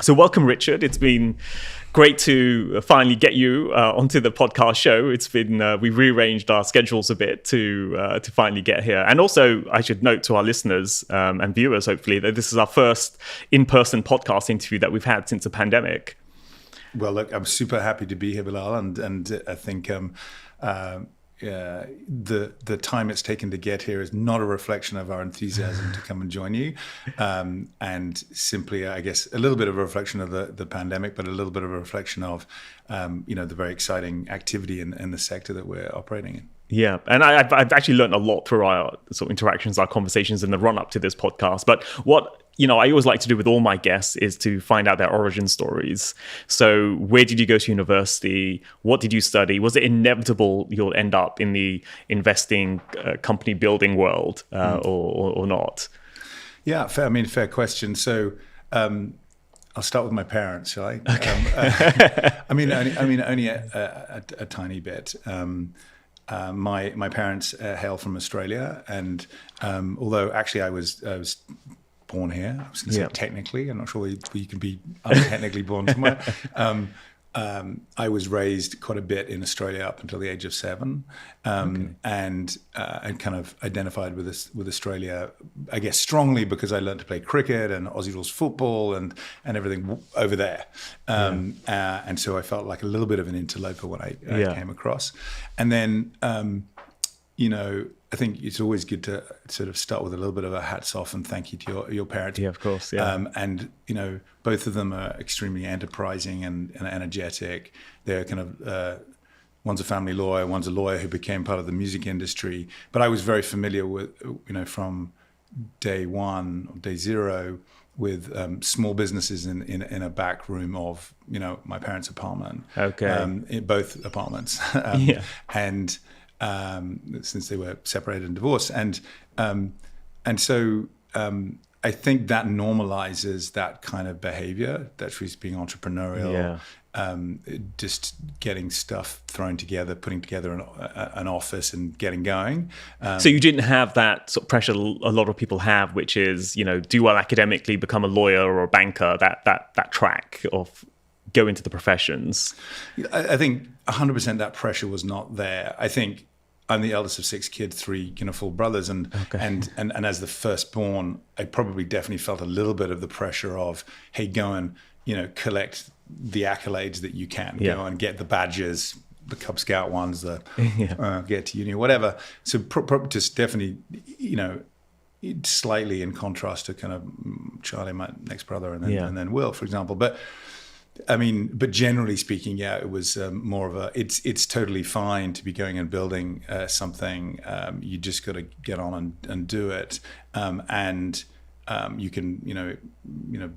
So welcome, Richard. It's been great to finally get you onto the podcast show. It's been we've rearranged our schedules a bit to finally get here. And also, I should note to our listeners and viewers, hopefully, that this is our first in-person podcast interview that we've had since the pandemic. Well, look, I'm super happy to be here, Bilal, and I think the time it's taken to get here is not a reflection of our enthusiasm to come and join you, and simply, I guess, a little bit of a reflection of the pandemic, but a little bit of a reflection of, the very exciting activity in the sector that we're operating in. Yeah, and I've actually learned a lot through our sort of interactions, our conversations in the run-up to this podcast. But what I always like to do with all my guests is to find out their origin stories. So where did you go to university? What did you study? Was it inevitable you'll end up in the investing, company building world or not? Yeah, fair question. So I'll start with my parents, shall I? Okay. Only a tiny bit. My parents hail from Australia, and although actually I was born here, I was going to say technically, I'm not sure you can be untechnically born somewhere. I was raised quite a bit in Australia up until the age of 7, and kind of identified with Australia, I guess, strongly because I learned to play cricket and Aussie rules football and everything over there. And so I felt like a little bit of an interloper when I came across. And then, I think it's always good to sort of start with a little bit of a hats off and thank you to your parents. Yeah, of course. Yeah. And both of them are extremely enterprising and energetic. They're kind of one's a family lawyer, one's a lawyer who became part of the music industry. But I was very familiar with from day one or day zero with small businesses in a back room of my parents' apartment. Okay. In both apartments. And since they were separated and divorced, and so I think that normalizes that kind of behavior. That she's being entrepreneurial, just getting stuff thrown together, putting together an office, and getting going. So you didn't have that sort of pressure a lot of people have, which is do well academically, become a lawyer or a banker. That track of go into the professions. I think 100% that pressure was not there. I think I'm the eldest of 6 kids, 3 full brothers, and as the firstborn, I probably definitely felt a little bit of the pressure of, hey, go and collect the accolades that you can, go and get the badges, the Cub Scout ones, the get to uni or whatever. So just definitely, slightly in contrast to kind of Charlie, my next brother, and then Will, for example, but generally speaking, it was more of a, it's totally fine to be going and building something. You just got to get on and do it. And you can,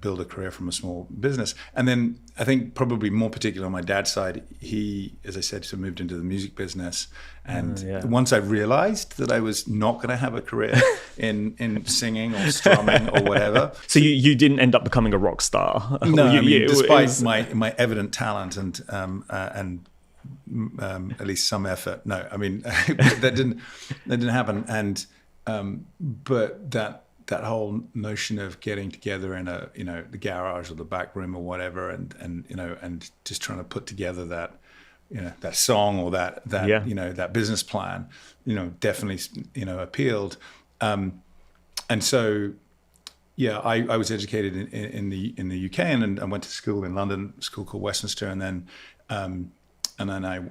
build a career from a small business. And then I think probably more particular on my dad's side, he, as I said, moved into the music business. And once I realized that I was not going to have a career in singing or strumming or whatever. So you didn't end up becoming a rock star? No, despite my evident talent and at least some effort. No, that didn't happen. And but that whole notion of getting together in the garage or the back room or whatever, and just trying to put together that that song or that that business plan, definitely appealed. And so I was educated in the UK and I went to school in London, a school called Westminster, and then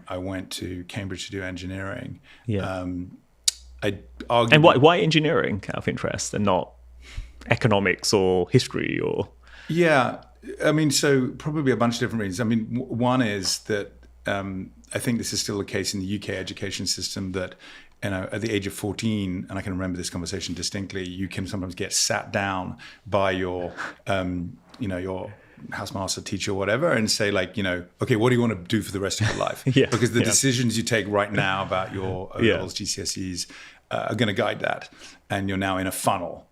I went to Cambridge to do engineering. And why engineering, out of interest, and not economics or history or? So probably a bunch of different reasons. One is that I think this is still the case in the UK education system that, at the age of 14, and I can remember this conversation distinctly, you can sometimes get sat down by your, your housemaster, teacher, whatever, and say okay, what do you want to do for the rest of your life? Because the decisions you take right now about your O-levels, GCSEs are going to guide that, and you're now in a funnel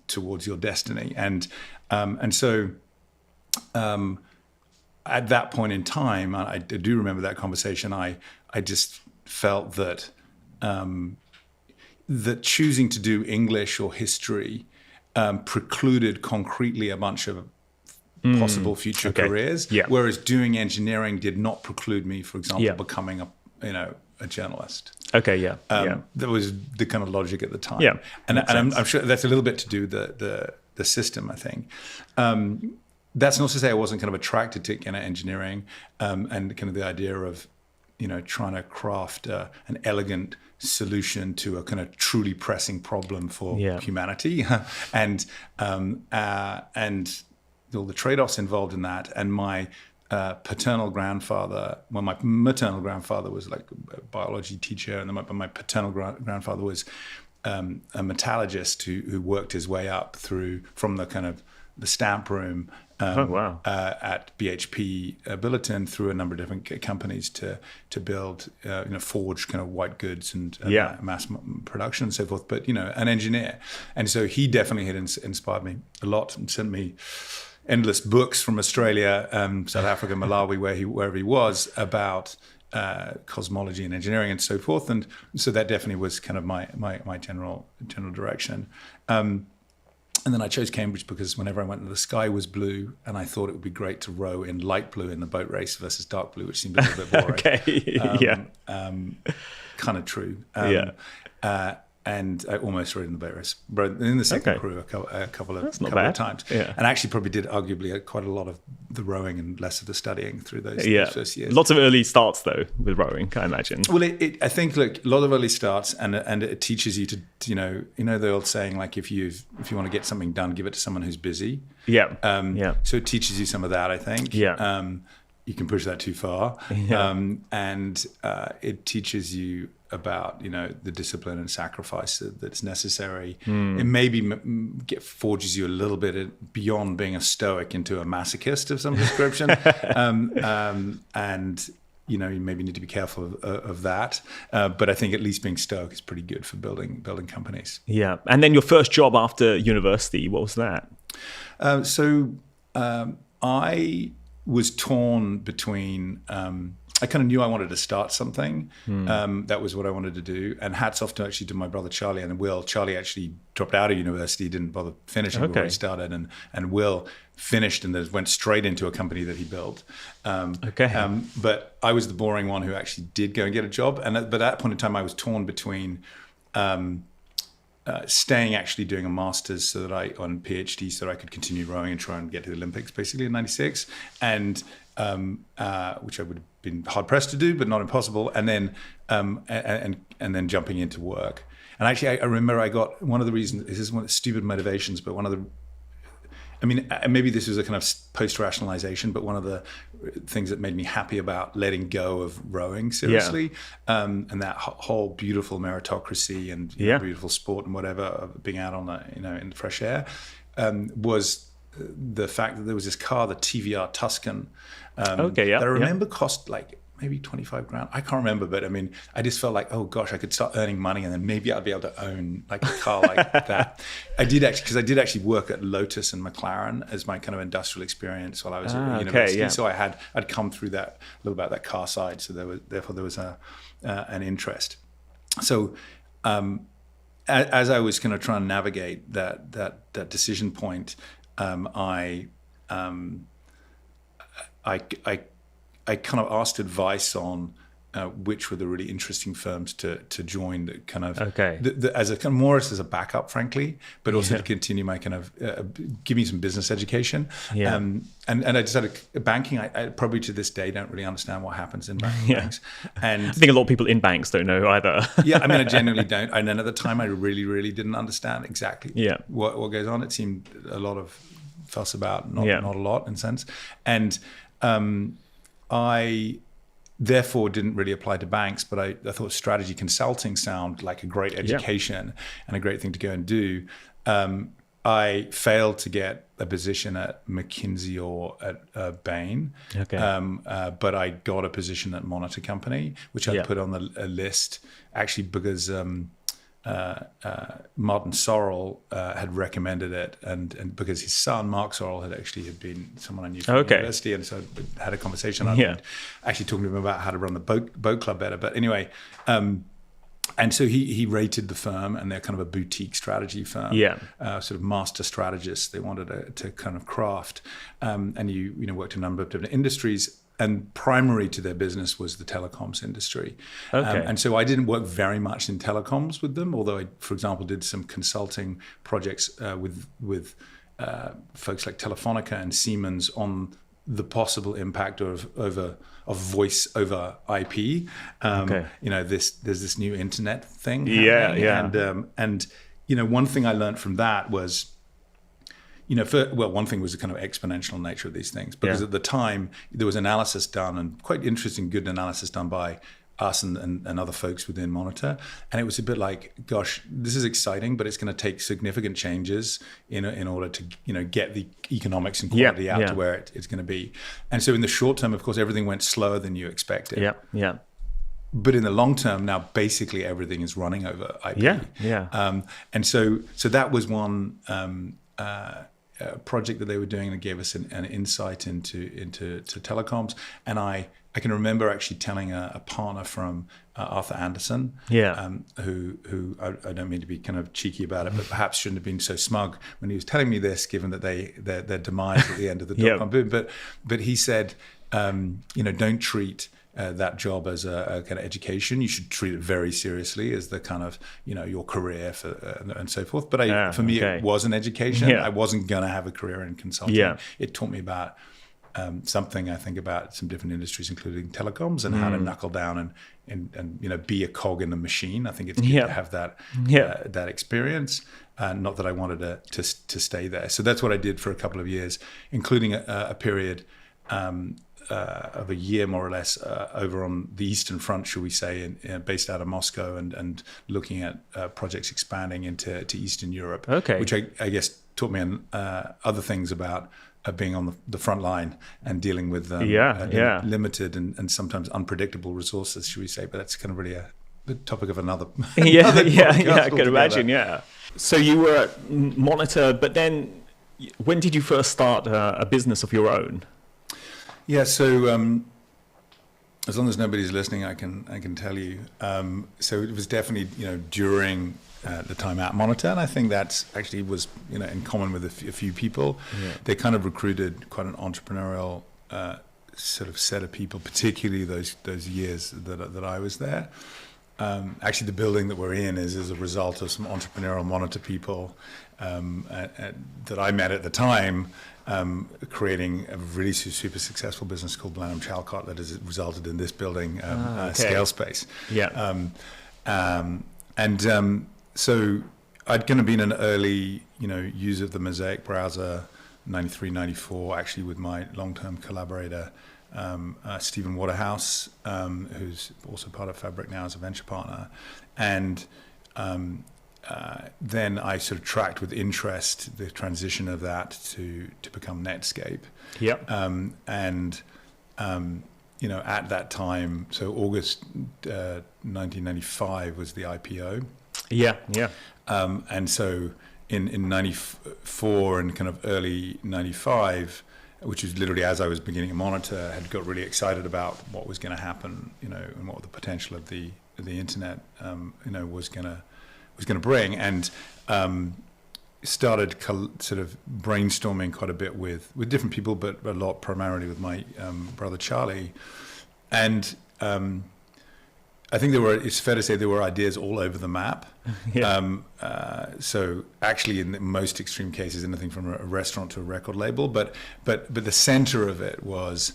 towards your destiny. And so at that point in time, I do remember that conversation. I just felt that that choosing to do English or history precluded concretely a bunch of possible future careers. Yeah. Whereas doing engineering did not preclude me, for example, Yeah. becoming a journalist. Okay, yeah. That was the kind of logic at the time. Yeah, and makes I'm sense. sure that's a little bit to do with the system, I think. That's not to say I wasn't kind of attracted to kind of engineering and kind of the idea of, trying to craft an elegant solution to a kind of truly pressing problem for humanity, and all the trade-offs involved in that. And my paternal grandfather, my maternal grandfather was like a biology teacher, and then my paternal grandfather was a metallurgist who worked his way up from the kind of the stamp room at BHP Billiton through a number of different companies to build, forge kind of white goods and mass production and so forth. But, an engineer. And so he definitely had inspired me a lot and sent me endless books from Australia, South Africa, Malawi, wherever he was, about cosmology and engineering and so forth. And so that definitely was kind of my general direction. And then I chose Cambridge because whenever I went, the sky was blue, and I thought it would be great to row in light blue in the boat race versus dark blue, which seemed a little bit boring. Okay, Kind of true. And I almost rowed in the boat race, but in the second crew a couple of times. Yeah. And actually probably did arguably quite a lot of the rowing and less of the studying through those first years. Lots of early starts though with rowing, I imagine. Well, I think a lot of early starts, and it teaches you to the old saying, like if you want to get something done, give it to someone who's busy. Yeah. So it teaches you some of that, I think. Yeah. You can push that too far. And it teaches you about the discipline and sacrifice that's necessary. It maybe forges you a little bit beyond being a stoic into a masochist of some description, and you maybe need to be careful of that. But I think at least being stoic is pretty good for building companies. Yeah. And then your first job after university, what was that? I was torn between. I kind of knew I wanted to start something. That was what I wanted to do. And hats off to my brother Charlie and Will. Charlie actually dropped out of university, didn't bother finishing before he started. And Will finished and then went straight into a company that he built. But I was the boring one who actually did go and get a job. But at that point in time, I was torn between staying actually doing a master's on PhD so that I could continue rowing and try and get to the Olympics basically in '96, and which I would have been hard pressed to do, but not impossible. And then and then jumping into work. And actually, I remember I got one of the reasons. This is one of the stupid motivations, but one of the. I mean, maybe this was a kind of post-rationalization, but one of the things that made me happy about letting go of rowing seriously, and that whole beautiful meritocracy and beautiful sport and whatever, of being out on in the fresh air, was the fact that there was this car, the TVR Tuscan, that I remember cost like maybe 25 grand. I can't remember, but I mean, I just felt like, oh gosh, I could start earning money and then maybe I'd be able to own like a car like that. I did actually work at Lotus and McLaren as my kind of industrial experience while I was at university. So I'd come through that a little about that car side. So there was an interest. So as I was kind of trying to navigate that decision point, I kind of asked advice on which were the really interesting firms to join, that kind of as a kind of more as a backup, frankly, but also to continue my kind of give me some business education. And I decided banking. I probably to this day don't really understand what happens in banks. And I think a lot of people in banks don't know either. I mean, I genuinely don't. And then at the time, I really, really didn't understand exactly what goes on. It seemed a lot of fuss about, not a lot in a sense. And I therefore didn't really apply to banks, but I thought strategy consulting sounded like a great education and a great thing to go and do. I failed to get a position at McKinsey or at Bain, but I got a position at Monitor Company, which I put on a list actually because Martin Sorrell had recommended it, and because his son Mark Sorrell had been someone I knew from university, and so I had a conversation. I actually talking to him about how to run the boat club better. But anyway, And so he rated the firm, and they're kind of a boutique strategy firm. Yeah. Sort of master strategists they wanted to kind of craft. And you worked in a number of different industries. And primary to their business was the telecoms industry. Okay. And so I didn't work very much in telecoms with them, although I, for example, did some consulting projects with folks like Telefonica and Siemens on the possible impact of voice over IP. There's this new internet thing happening. And one thing I learned from that was, one thing was the kind of exponential nature of these things, because at the time there was analysis done, and quite interesting, good analysis done by us and other folks within Monitor. And it was a bit like, gosh, this is exciting, but it's going to take significant changes in order to, get the economics and quality out to where it's going to be. And so in the short term, of course, everything went slower than you expected. Yeah. But in the long term, now basically everything is running over IP. And so that was one project that they were doing that gave us an insight into telecoms. And I can remember actually telling a partner from Arthur Anderson, who I don't mean to be kind of cheeky about it, but perhaps shouldn't have been so smug when he was telling me this, given that their demise at the end of the dot-com boom. But he said, don't treat that job as a kind of education. You should treat it very seriously as the kind of, your career and so forth. But for me, it was an education. I wasn't going to have a career in consulting. It taught me about something, I think, about some different industries, including telecoms, and how to knuckle down and be a cog in the machine. I think it's good to have that experience. Not that I wanted to stay there. So that's what I did for a couple of years, including a period of a year, more or less, over on the Eastern Front, shall we say, based out of Moscow, and looking at projects expanding into Eastern Europe, which I guess taught me other things about being on the front line and dealing with limited and sometimes unpredictable resources, should we say. But that's kind of really the topic of another I can imagine. So you were at Monitor, but then when did you first start a business of your own? So as long as nobody's listening, I can tell you. So it was definitely during the time at Monitor, and I think that's actually was in common with a few people. They kind of recruited quite an entrepreneurial sort of set of people, particularly those years that I was there. Actually, the building that we're in is as a result of some entrepreneurial Monitor people that I met at the time. Creating a really super successful business called Blenheim Chalcott that has resulted in this building, Scale Space. So I'd kind of been an early, user of the Mosaic browser, 93, 94, actually with my long-term collaborator, Stephen Waterhouse, who's also part of Fabric now as a venture partner. And then I sort of tracked with interest the transition of that to become Netscape. At that time, so August 1995 was the IPO. And so in 94 and kind of early 95, which was literally as I was beginning at Monitor, had got really excited about what was going to happen, and what the potential of the internet, was going to bring, and started sort of brainstorming quite a bit with different people, but a lot primarily with my brother Charlie. And I think it's fair to say there were ideas all over the map. So actually, in the most extreme cases, anything from a restaurant to a record label, but the center of it was,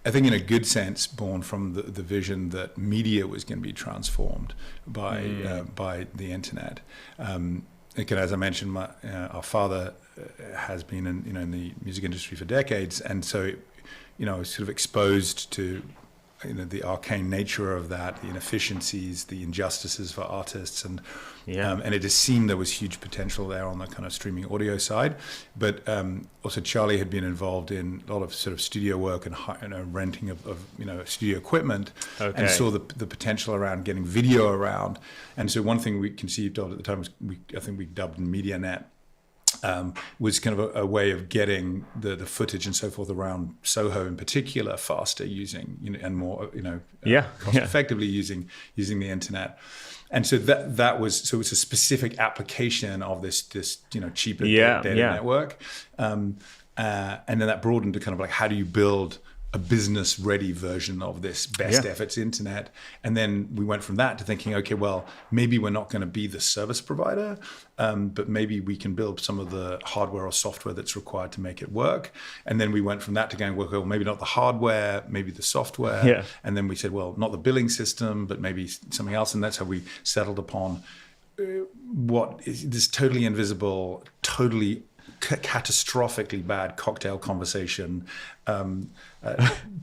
I think in a good sense, born from the vision that media was going to be transformed by the internet. As I mentioned, our father has been in the music industry for decades, and so I was sort of exposed to the arcane nature of that, the inefficiencies, the injustices for artists, and it just seemed there was huge potential there on the kind of streaming audio side. But also Charlie had been involved in a lot of sort of studio work and renting of studio equipment, and saw the potential around getting video around. And so one thing we conceived of at the time was I think we dubbed MediaNet. was kind of a way of getting the footage and so forth around Soho in particular faster, using and more cost effectively using the internet. And so that was it's a specific application of this cheaper data network, and then that broadened to kind of like, how do you build a business ready version of this best efforts internet? And then we went from that to thinking, okay, well, maybe we're not going to be the service provider, but maybe we can build some of the hardware or software that's required to make it work. And then we went from that to going, well, maybe not the hardware, maybe the software. Yeah. And then we said, well, not the billing system, but maybe something else. And that's how we settled upon what is this totally invisible, totally catastrophically bad cocktail conversation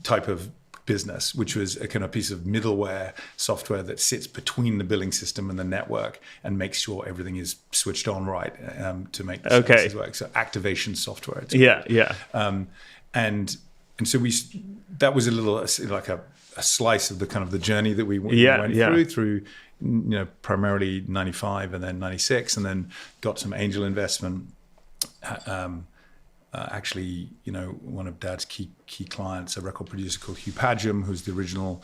type of business, which was a kind of piece of middleware software that sits between the billing system and the network and makes sure everything is switched on right to make the services work. So activation software. And so that was a little like a slice of the kind of the journey that we went through primarily 95 and then 96, and then got some angel investment. Actually, one of Dad's key clients, a record producer called Hugh Padgham, who's the original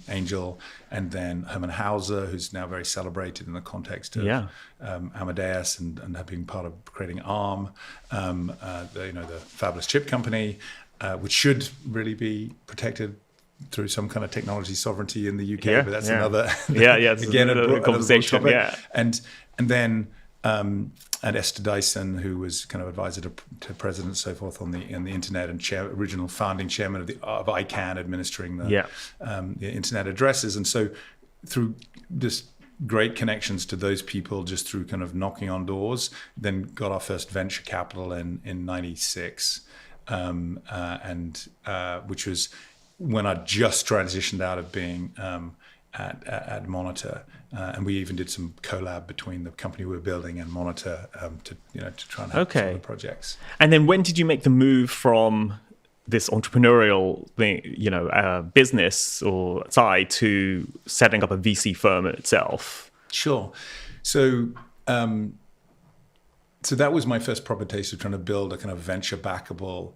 angel, and then Herman Hauser, who's now very celebrated in the context of Amadeus and being part of creating ARM, the fabulous chip company, which should really be protected through some kind of technology sovereignty in the UK, but that's another again a conversation. And then. And Esther Dyson, who was kind of advisor to president and so forth on the internet, and original founding chairman of ICANN, administering the internet addresses. And so through this great connections to those people, just through kind of knocking on doors, then got our first venture capital in 96, which was when I just transitioned out of being at Monitor, and we even did some collab between the company we were building and Monitor to try and help some of the projects. And then when did you make the move from this entrepreneurial thing, business or side, to setting up a VC firm itself? Sure. So that was my first proper taste of trying to build a kind of venture backable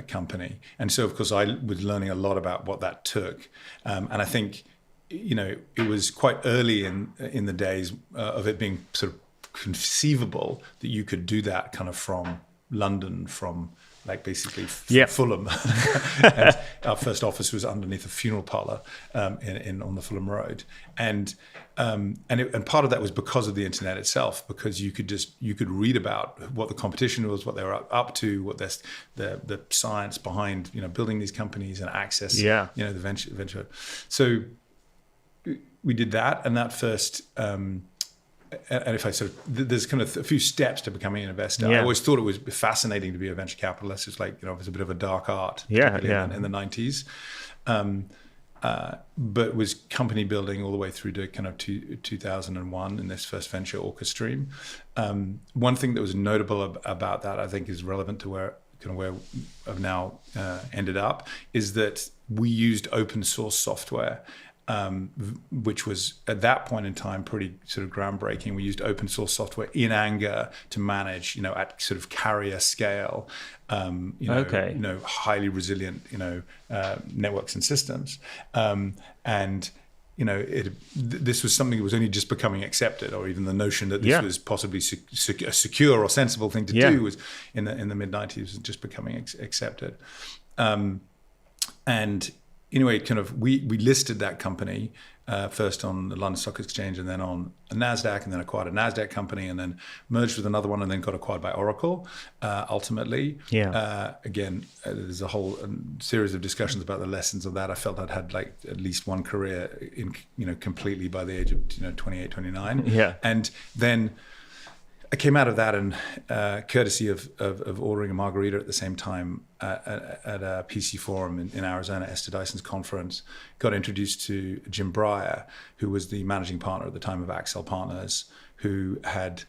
company. And so, of course, I was learning a lot about what that took. And I think, it was quite early in the days of it being sort of conceivable that you could do that kind of from London, from like basically Fulham. And our first office was underneath a funeral parlor on the Fulham Road. And part of that was because of the internet itself, because you could read about what the competition was, what they were up to, what the science behind building these companies and access the venture. So we did that, and that first. And if I there's kind of a few steps to becoming an investor. I always thought it was fascinating to be a venture capitalist. It's like, it was a bit of a dark art in the 90s. But was company building all the way through to kind of 2001 in this first venture, Orchestream. One thing that was notable about that, I think, is relevant to where I've now ended up, is that we used open source software. Which was at that point in time pretty sort of groundbreaking. We used open source software in anger to manage, at sort of carrier scale, highly resilient, networks and systems. This was something that was only just becoming accepted, or even the notion that this was possibly a secure or sensible thing to do was in the mid 90s just becoming accepted. Anyway, we listed that company first on the London Stock Exchange and then on NASDAQ, and then acquired a NASDAQ company, and then merged with another one, and then got acquired by Oracle ultimately. Again, there's a whole series of discussions about the lessons of that. I felt I'd had like at least one career in completely by the age of 28, 29. And then I came out of that, and courtesy of ordering a margarita at the same time at a PC forum in Arizona, Esther Dyson's conference, got introduced to Jim Breyer, who was the managing partner at the time of Accel Partners, who had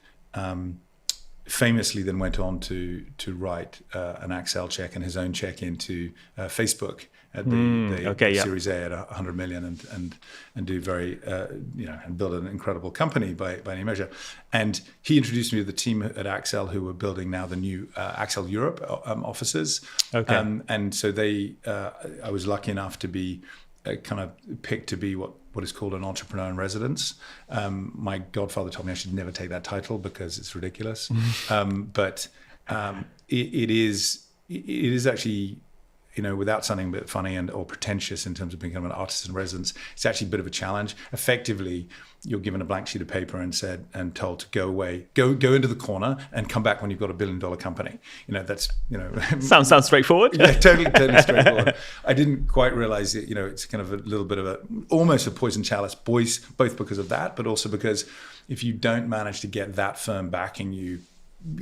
famously then went on to write an Accel check and his own check into Facebook at the Series A at 100 million and do very and build an incredible company by any measure. And he introduced me to the team at Accel who were building now the new Accel Europe offices. Okay. And so I was lucky enough to be kind of picked to be what is called an entrepreneur in residence. My godfather told me I should never take that title because it's ridiculous. But it is actually, without sounding a bit funny or pretentious in terms of becoming an artist in residence, it's actually a bit of a challenge. Effectively, you're given a blank sheet of paper and told to go away, go into the corner and come back when you've got $1 billion company. Sounds straightforward. Yeah, totally straightforward. I didn't quite realize it. It's kind of a little bit of almost a poison chalice, both because of that, but also because if you don't manage to get that firm backing you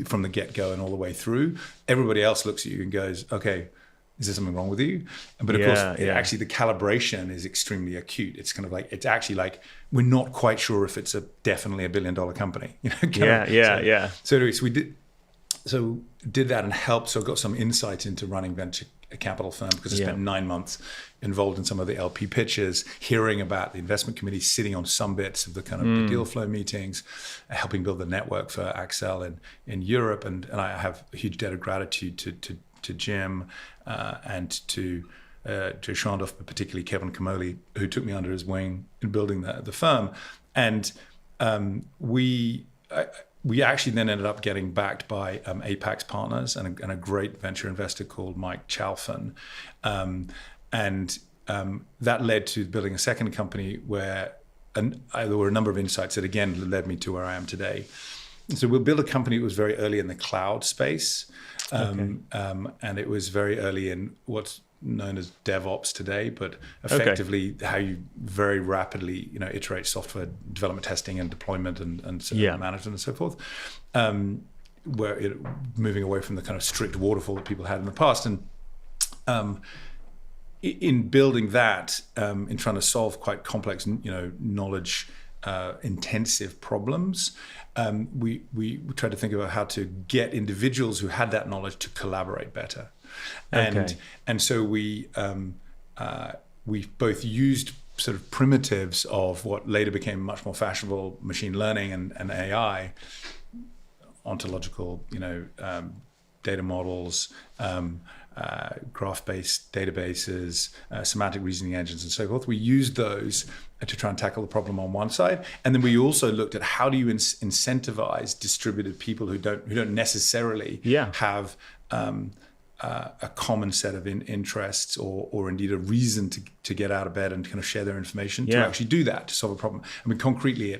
from the get-go and all the way through, everybody else looks at you and goes, okay, is there something wrong with you? But of course, actually the calibration is extremely acute. It's kind of like, it's actually like, we're not quite sure if it's definitely $1 billion company. So anyways, we did that and helped. So I got some insight into running venture capital firm because I spent 9 months involved in some of the LP pitches, hearing about the investment committee, sitting on some bits of the kind of the deal flow meetings, helping build the network for Accel in Europe. And I have a huge debt of gratitude to Jim and to Shandov, but particularly Kevin Kamoli, who took me under his wing in building the firm. And we actually then ended up getting backed by Apax Partners and a great venture investor called Mike Chalfin. And that led to building a second company where there were a number of insights that, again, led me to where I am today. So we'll build a company that was very early in the cloud space. And it was very early in what's known as DevOps today, but effectively how you very rapidly, iterate software development, testing, and deployment, and management and so forth. Where moving away from the kind of strict waterfall that people had in the past, and in building that, in trying to solve quite complex, knowledge intensive problems. We tried to think about how to get individuals who had that knowledge to collaborate better. And so we both used sort of primitives of what later became much more fashionable machine learning and AI, ontological, data models, graph-based databases, semantic reasoning engines, and so forth. We used those to try and tackle the problem on one side, and then we also looked at how do you incentivize distributed people who don't necessarily have a common set of interests or indeed a reason to get out of bed and kind of share their information to actually do that, to solve a problem. I mean, concretely,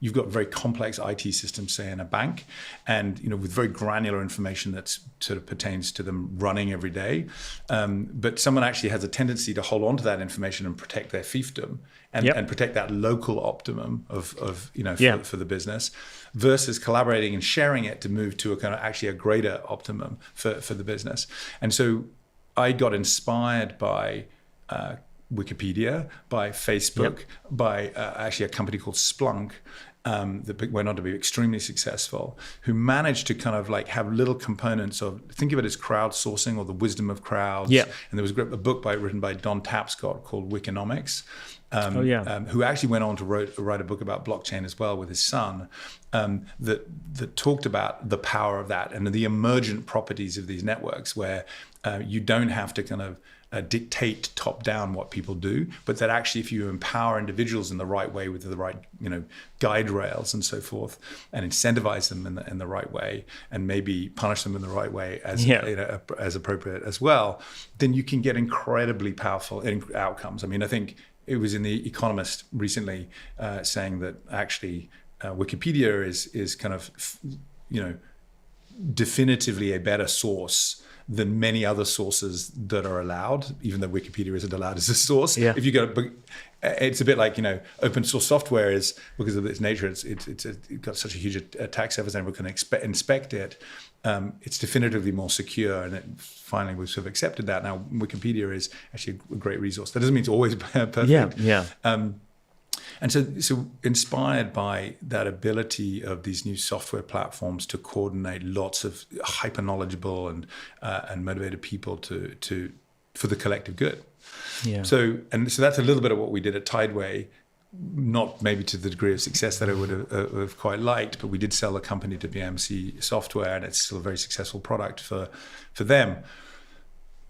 you've got very complex IT systems, say in a bank, and with very granular information that sort of pertains to them running every day. But someone actually has a tendency to hold on to that information and protect their fiefdom and protect that local optimum of for the business, versus collaborating and sharing it to move to a kind of actually a greater optimum for the business. And so I got inspired by Wikipedia, by Facebook, by actually a company called Splunk, that went on to be extremely successful, who managed to kind of like have little components of, think of it as crowdsourcing or the wisdom of crowds. And there was a book written by Don Tapscott called Wikinomics, who actually went on to write a book about blockchain as well with his son, that talked about the power of that and the emergent properties of these networks, where you don't have to kind of dictate top down what people do, but that actually if you empower individuals in the right way with the right guide rails and so forth, and incentivize them in the right way, and maybe punish them in the right way as appropriate as well, then you can get incredibly powerful outcomes. I mean, I think it was in The Economist recently saying that actually Wikipedia is kind of definitively a better source than many other sources that are allowed, even though Wikipedia isn't allowed as a source. If you go, it's a bit like open source software is, because of its nature, it's got such a huge attack surface, and everyone can inspect it. It's definitively more secure, and finally we've sort of accepted that. Now Wikipedia is actually a great resource. That doesn't mean it's always perfect. And so inspired by that ability of these new software platforms to coordinate lots of hyper knowledgeable and motivated people for the collective good. Yeah. So that's a little bit of what we did at Tideway. Not maybe to the degree of success that I would have quite liked, but we did sell the company to BMC Software, and it's still a very successful product for them.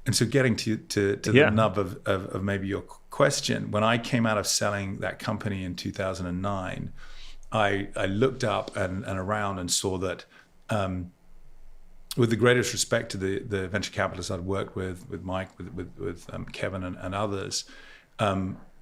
And so getting to the nub of maybe your question, when I came out of selling that company in 2009, I looked up and around and saw that with the greatest respect to the venture capitalists I'd worked with Mike, with Kevin and others,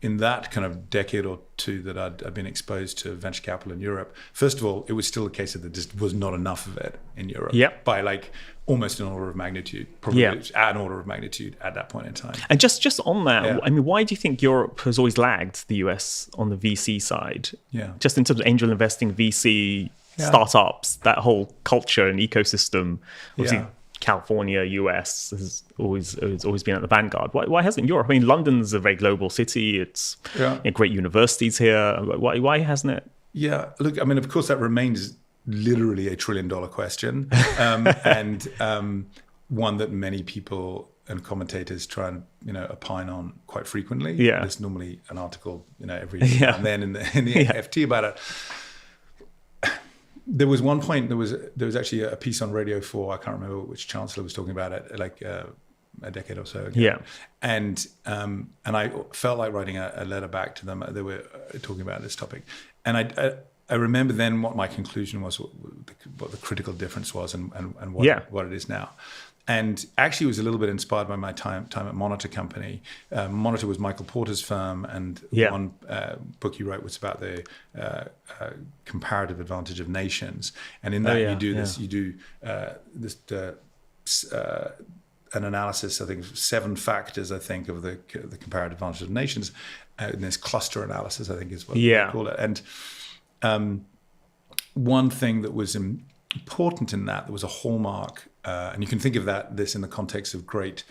in that kind of decade or two that I'd been exposed to venture capital in Europe, first of all, it was still a case that there just was not enough of it in Europe by like almost an order of magnitude, probably an order of magnitude at that point in time. And just on that, I mean, why do you think Europe has always lagged the US on the VC side? Yeah. Just in terms of angel investing, VC, startups, that whole culture and ecosystem. Obviously, California, US has always been at the vanguard. Why hasn't Europe? I mean, London's a very global city. It's great universities here. Why hasn't it? Yeah, look, I mean, of course, that remains literally $1 trillion question, and one that many people and commentators try and opine on quite frequently. Yeah, there's normally an article every now and then in the FT about it. There was one point, there was actually a piece on Radio 4, I can't remember which chancellor was talking about it, like a decade or so ago. Yeah. And I felt like writing a letter back to them. They were talking about this topic. And I remember then what my conclusion was, what the critical difference was and what it is now. And actually it was a little bit inspired by my time at Monitor Company. Monitor was Michael Porter's firm, and one book you wrote was about the comparative advantage of nations. And in that you do an analysis, I think, of 7 factors, I think, of the comparative advantage of nations. And this cluster analysis, I think, is what they call it. And one thing that was important in that, there was a hallmark, and you can think of this in the context of great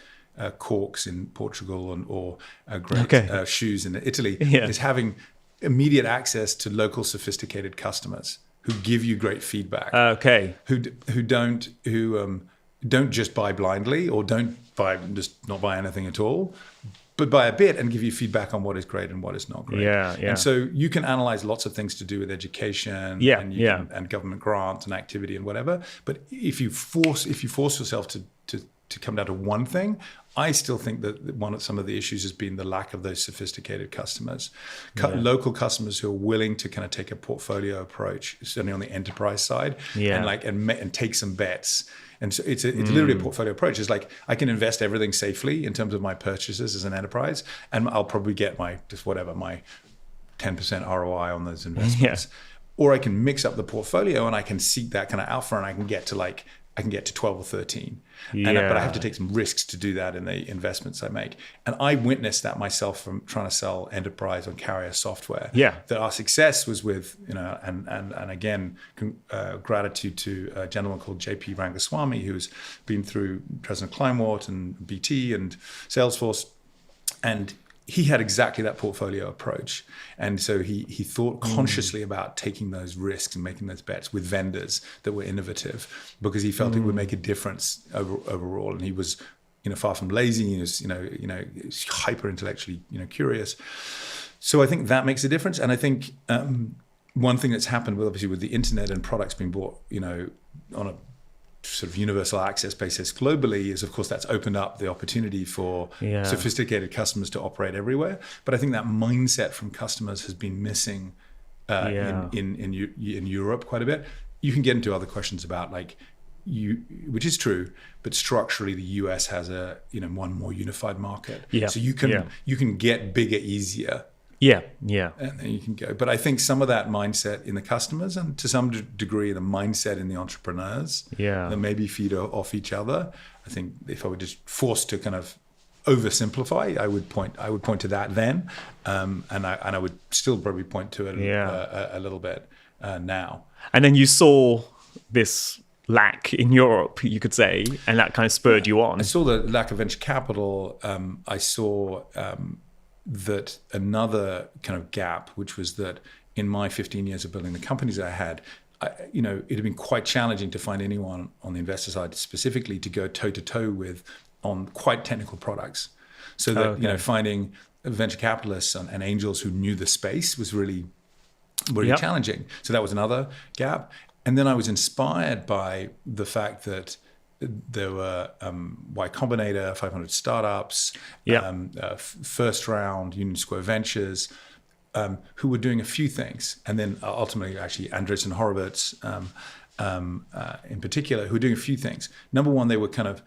corks in Portugal or great shoes in Italy, is having immediate access to local sophisticated customers who give you great feedback. Who don't just buy blindly or not buy anything at all, but buy a bit and give you feedback on what is great and what is not great. And so you can analyze lots of things to do with education and government grants and activity and whatever. But if you force yourself to come down to one thing, I still think that some of the issues has been the lack of those sophisticated customers, local customers who are willing to kind of take a portfolio approach, certainly on the enterprise side, and take some bets. And so it's literally a portfolio approach. It's like I can invest everything safely in terms of my purchases as an enterprise, and I'll probably get my 10% ROI on those investments. Or I can mix up the portfolio and I can seek that kind of alpha, and I can get to 12 or 13. But I have to take some risks to do that in the investments I make. And I witnessed that myself from trying to sell enterprise on carrier software. That our success was with, and again, gratitude to a gentleman called JP Rangaswamy, who's been through President Kleinwort and BT and Salesforce. And he had exactly that portfolio approach. And so he thought consciously about taking those risks and making those bets with vendors that were innovative, because he felt it would make a difference overall. And he was, far from lazy. He was, hyper intellectually, curious. So I think that makes a difference. And I think one thing that's happened with the internet and products being bought, on a sort of universal access basis globally is, of course, that's opened up the opportunity for sophisticated customers to operate everywhere. But I think that mindset from customers has been missing in Europe quite a bit. You can get into other questions about which is true, but structurally the US has a one more unified market. So you can get bigger easier. And then you can go. But I think some of that mindset in the customers, and to some degree the mindset in the entrepreneurs, that maybe feed off each other. I think if I were just forced to kind of oversimplify, I would point to that then, and I would still probably point to it a little bit now. And then you saw this lack in Europe, you could say, and that kind of spurred you on. I saw the lack of venture capital. I saw that another kind of gap, which was that in my 15 years of building the companies I had, it had been quite challenging to find anyone on the investor side specifically to go toe to toe with on quite technical products. So that finding venture capitalists and angels who knew the space was really challenging. So that was another gap. And then I was inspired by the fact that there were Y Combinator, 500 startups, first round, Union Square Ventures, who were doing a few things. And then ultimately, actually, Andreessen Horowitz in particular, who were doing a few things. Number one, they were kind of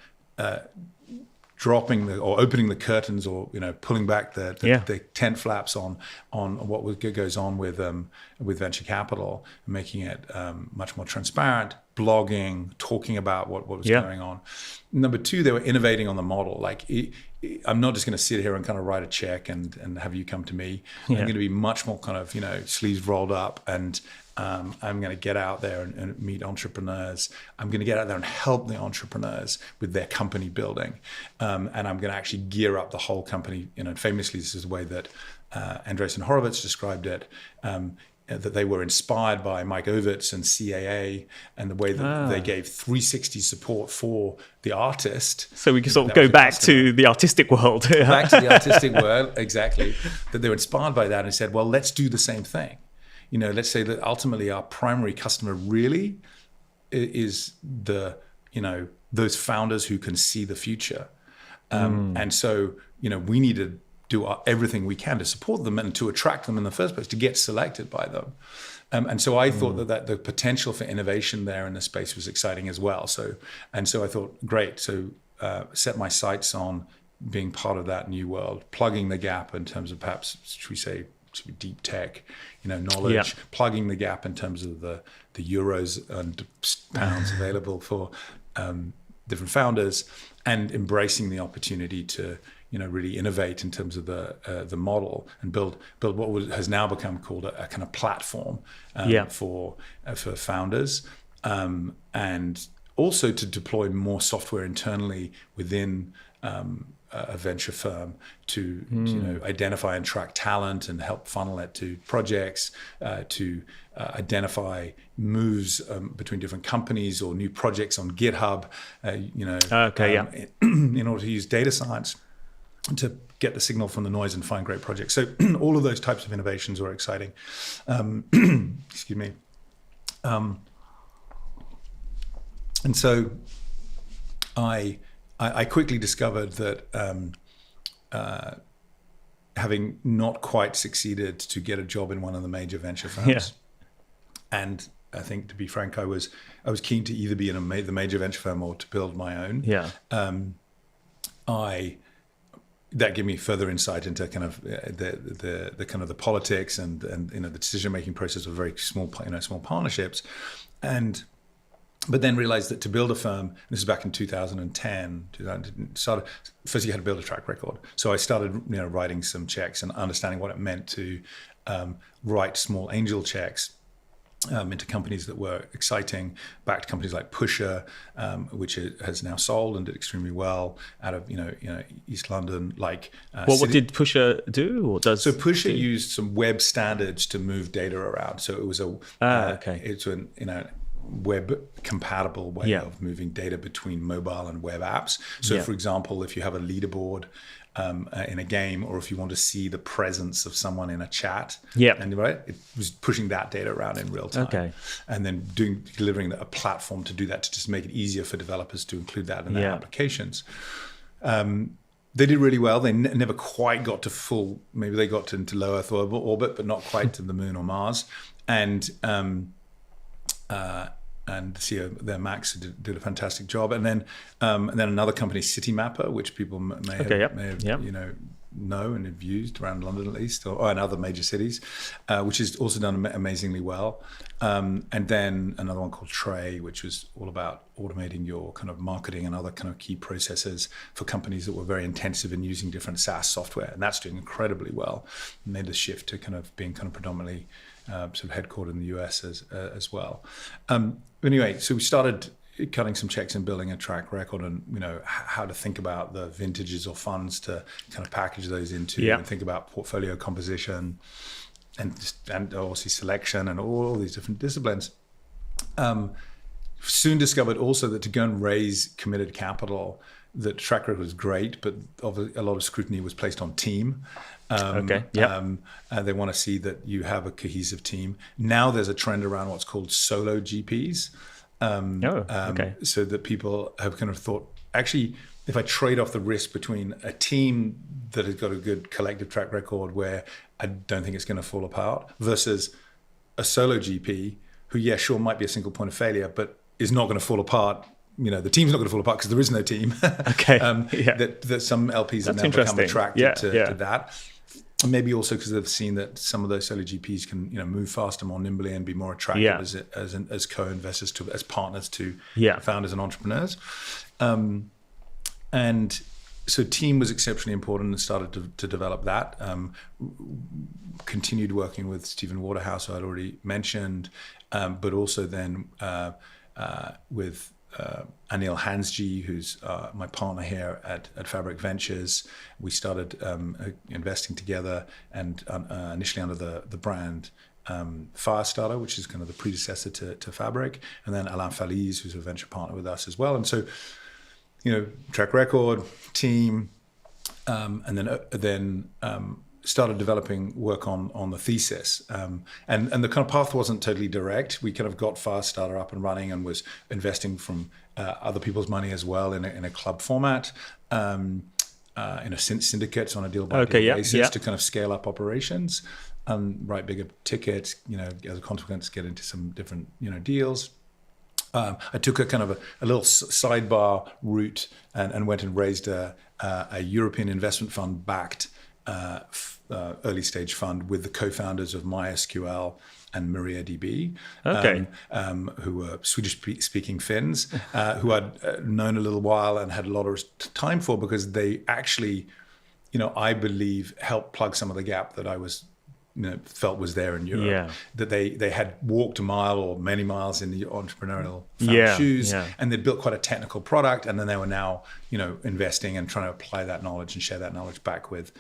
dropping or opening the curtains, or pulling back the tent flaps on what goes on with venture capital, and making it much more transparent, blogging, talking about what was going on. Number two, they were innovating on the model. Like, I'm not just going to sit here and kind of write a check and have you come to me. I'm going to be much more kind of sleeves rolled up, and I'm going to get out there and meet entrepreneurs. I'm going to get out there and help the entrepreneurs with their company building. And I'm going to actually gear up the whole company. Famously, this is the way that Andreessen Horowitz described it, that they were inspired by Mike Ovitz and CAA, and the way that they gave 360 support for the artist. So we can sort of go back to the artistic world. Back to the artistic world, exactly. That they were inspired by that and said, well, let's do the same thing. Let's say that ultimately our primary customer really is those founders who can see the future. And so, we need to do everything we can to support them and to attract them in the first place, to get selected by them. And so I thought that the potential for innovation there in the space was exciting as well. So I thought, great. So set my sights on being part of that new world, plugging the gap in terms of perhaps, should we say, deep tech, knowledge, plugging the gap in terms of the euros and pounds available for different founders, and embracing the opportunity to really innovate in terms of the model and build what has now become called a kind of platform for founders, and also to deploy more software internally within a venture firm to identify and track talent and help funnel it to projects, to identify moves between different companies or new projects on GitHub, in order to use data science to get the signal from the noise and find great projects. So all of those types of innovations were exciting. Excuse me. And so I quickly discovered that having not quite succeeded to get a job in one of the major venture firms, and I think, to be frank, I was keen to either be in the major venture firm or to build my own. That gave me further insight into kind of the politics and the decision making process of very small partnerships, but then realized that to build a firm, and this is back in 2010, first you had to build a track record. So I started writing some checks and understanding what it meant to write small angel checks into companies that were exciting, backed companies like Pusher, which has now sold and did extremely well out of East London. What did Pusher do, or does? So Pusher used some web standards to move data around. So it was it's an web compatible way of moving data between mobile and web apps. So for example, if you have a leaderboard in a game, or if you want to see the presence of someone in a chat, and it was pushing that data around in real time, and then delivering a platform to do that, to just make it easier for developers to include that in their applications. They did really well. They never quite got to full. Maybe they got into low Earth orbit, but not quite to the moon or Mars. And the CEO there, Max, did a fantastic job. And then another company, Citymapper, which people may have know and have used around London at least, or in other major cities, which has also done amazingly well. And then another one called Tray, which was all about automating your kind of marketing and other kind of key processes for companies that were very intensive in using different SaaS software. And that's doing incredibly well. And made the shift to kind of being kind of predominantly sort of headquartered in the US as well. Anyway, so we started cutting some checks and building a track record, and how to think about the vintages or funds to kind of package those into, and think about portfolio composition and obviously selection and all these different disciplines. Soon discovered also that to go and raise committed capital, the track record was great, but a lot of scrutiny was placed on team. They want to see that you have a cohesive team. Now there's a trend around what's called solo GPs. So that people have kind of thought, actually, if I trade off the risk between a team that has got a good collective track record where I don't think it's going to fall apart versus a solo GP who, sure, might be a single point of failure, but is not going to fall apart. The team's not going to fall apart because there is no team. That some LPs have now become attracted to that. And maybe also because they've seen that some of those solo GPs can, move faster, more nimbly, and be more attractive as co-investors as partners to founders and entrepreneurs. And so team was exceptionally important and started to develop that. Continued working with Stephen Waterhouse, who I'd already mentioned, but also then with Anil Hansji, who's my partner here at Fabric Ventures. We started investing together, and initially under the brand Firestarter, which is kind of the predecessor to Fabric, and then Alain Faliz, who's a venture partner with us as well. And so, track record, team, and then started developing work on the thesis. And the kind of path wasn't totally direct. We kind of got Firestarter up and running and was investing from other people's money as well in a club format, in a syndicates on a deal-by-deal basis to kind of scale up operations, write bigger tickets, as a consequence, get into some different, deals. I took a kind of a little sidebar route and went and raised a European investment fund backed early stage fund with the co-founders of MySQL and MariaDB, who were Swedish-speaking Finns, who I'd known a little while and had a lot of time for, because they actually, I believe, helped plug some of the gap that I was felt was there in Europe. That they had walked a mile or many miles in the entrepreneurial shoes, and they'd built quite a technical product, and then they were now investing and trying to apply that knowledge and share that knowledge back with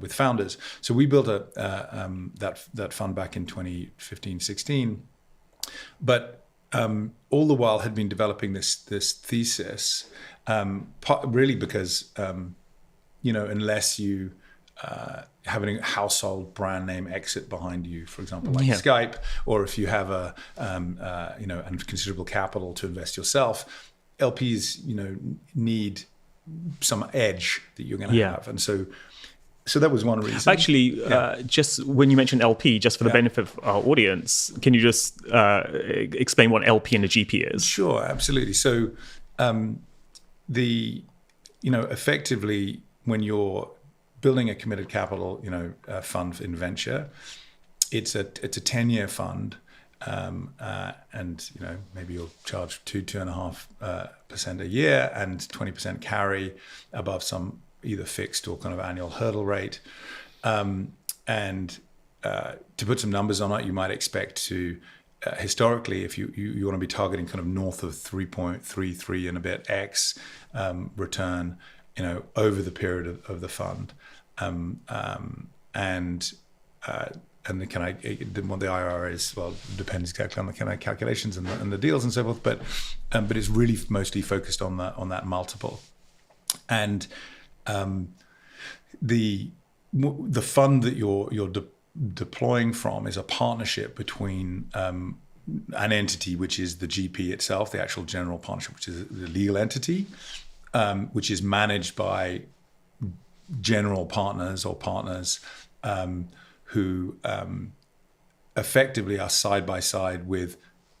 founders. So we built that fund back in 2015-16, but all the while had been developing this thesis, really because unless you having a household brand name exit behind you, for example, like Skype, or if you have and considerable capital to invest yourself, LPs, need some edge that you're going to have. And so that was one reason. Actually, just when you mentioned LP, just for the benefit of our audience, can you just explain what LP and a GP is? Sure, absolutely. So effectively, when you're building a committed capital, fund in venture, it's a 10-year fund, and maybe you'll charge 2.5% a year and 20% carry above some either fixed or kind of annual hurdle rate. And to put some numbers on it, you might expect to historically, if you want to be targeting kind of north of 3.33 and a bit X return, over the period of the fund, and the kind of what the IRR is, well, depends exactly on the kind of calculations and the deals and so forth, but it's really mostly focused on that multiple, and the fund that you're deploying from is a partnership between an entity, which is the GP itself, the actual general partnership, which is the legal entity, which is managed by general partners or partners who effectively are side by side with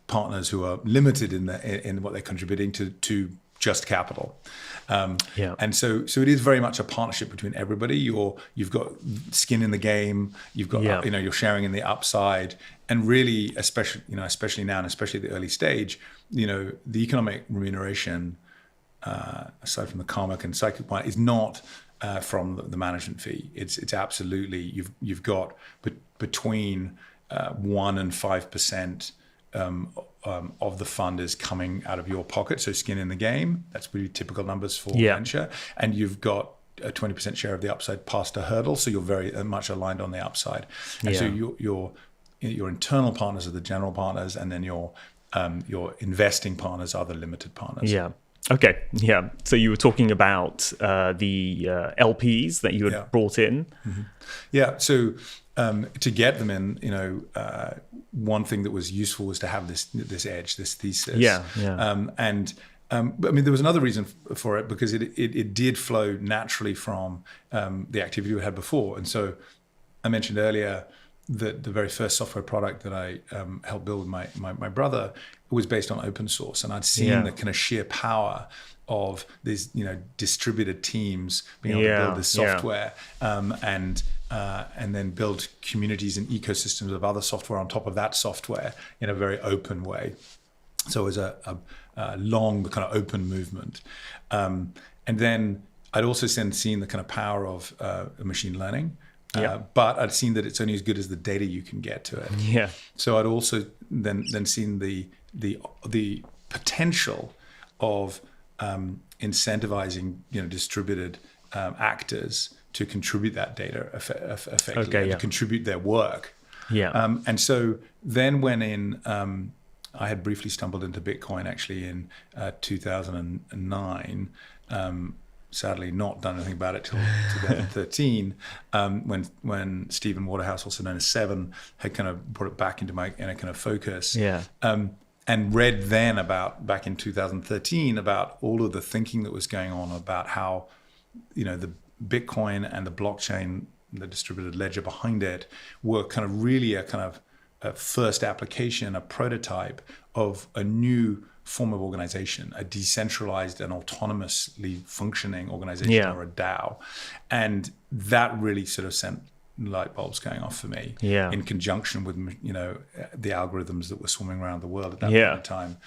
partners who are limited in what they're contributing to just capital. And so it is very much a partnership between everybody. You've got skin in the game. You've got you're sharing in the upside, and really, especially now, and especially at the early stage, the economic remuneration, aside from the karmic and psychic point, is not from the management fee. It's absolutely you've got between 1% and 5% of the fund is coming out of your pocket, so skin in the game. That's pretty typical numbers for venture, and you've got a 20% share of the upside past a hurdle, so you're very much aligned on the upside. And so your internal partners are the general partners, and then your investing partners are the limited partners. Yeah. Okay. Yeah. So you were talking about the LPs that you had brought in. Mm-hmm. Yeah. So to get them in, one thing that was useful was to have this edge, this thesis. Yeah. Yeah. I mean, there was another reason for it, because it did flow naturally from the activity we had before. And so I mentioned earlier that the very first software product that I helped build with my brother was based on open source. And I'd seen the kind of sheer power of these, distributed teams being able to build this software and then build communities and ecosystems of other software on top of that software in a very open way. So it was a long kind of open movement. And then I'd also seen the kind of power of machine learning. But I'd seen that it's only as good as the data you can get to it. Yeah. So I'd also then seen the potential of incentivizing distributed actors to contribute that data effectively, to contribute their work. Yeah. And so then when I had briefly stumbled into Bitcoin actually in 2009. Sadly, not done anything about it till 2013, when Stephen Waterhouse, also known as Seven, had kind of brought it back into my kind of focus. Yeah. And read then back in 2013 about all of the thinking that was going on about how, the Bitcoin and the blockchain, the distributed ledger behind it, were kind of really a first application, a prototype of a new form of organization, a decentralized and autonomously functioning organization, or a DAO. And that really sort of sent light bulbs going off for me, in conjunction with the algorithms that were swimming around the world at that point in time,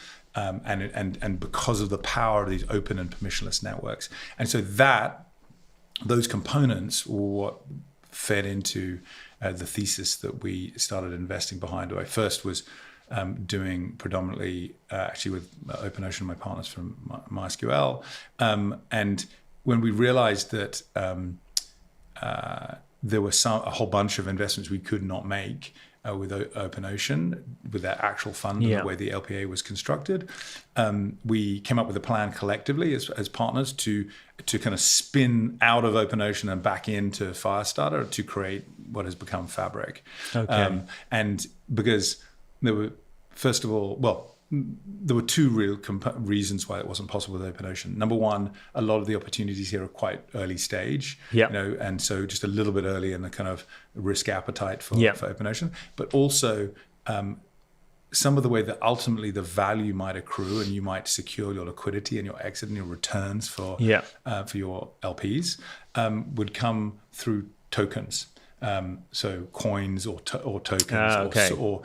and because of the power of these open and permissionless networks. And so those components were what fed into the thesis that we started investing behind. I first was doing predominantly actually with OpenOcean, my partners from MySQL. And when we realized that there were a whole bunch of investments we could not make with OpenOcean, with that actual fund and the way the LPA was constructed, we came up with a plan collectively as partners to kind of spin out of OpenOcean and back into Firestarter to create what has become Fabric. And because there were, first of all, there were two real reasons why it wasn't possible with OpenOcean. Number one, a lot of the opportunities here are quite early stage, and so just a little bit early in the kind of risk appetite for OpenOcean. But also, some of the way that ultimately the value might accrue and you might secure your liquidity and your exit and your returns for your LPs would come through tokens, so coins or tokens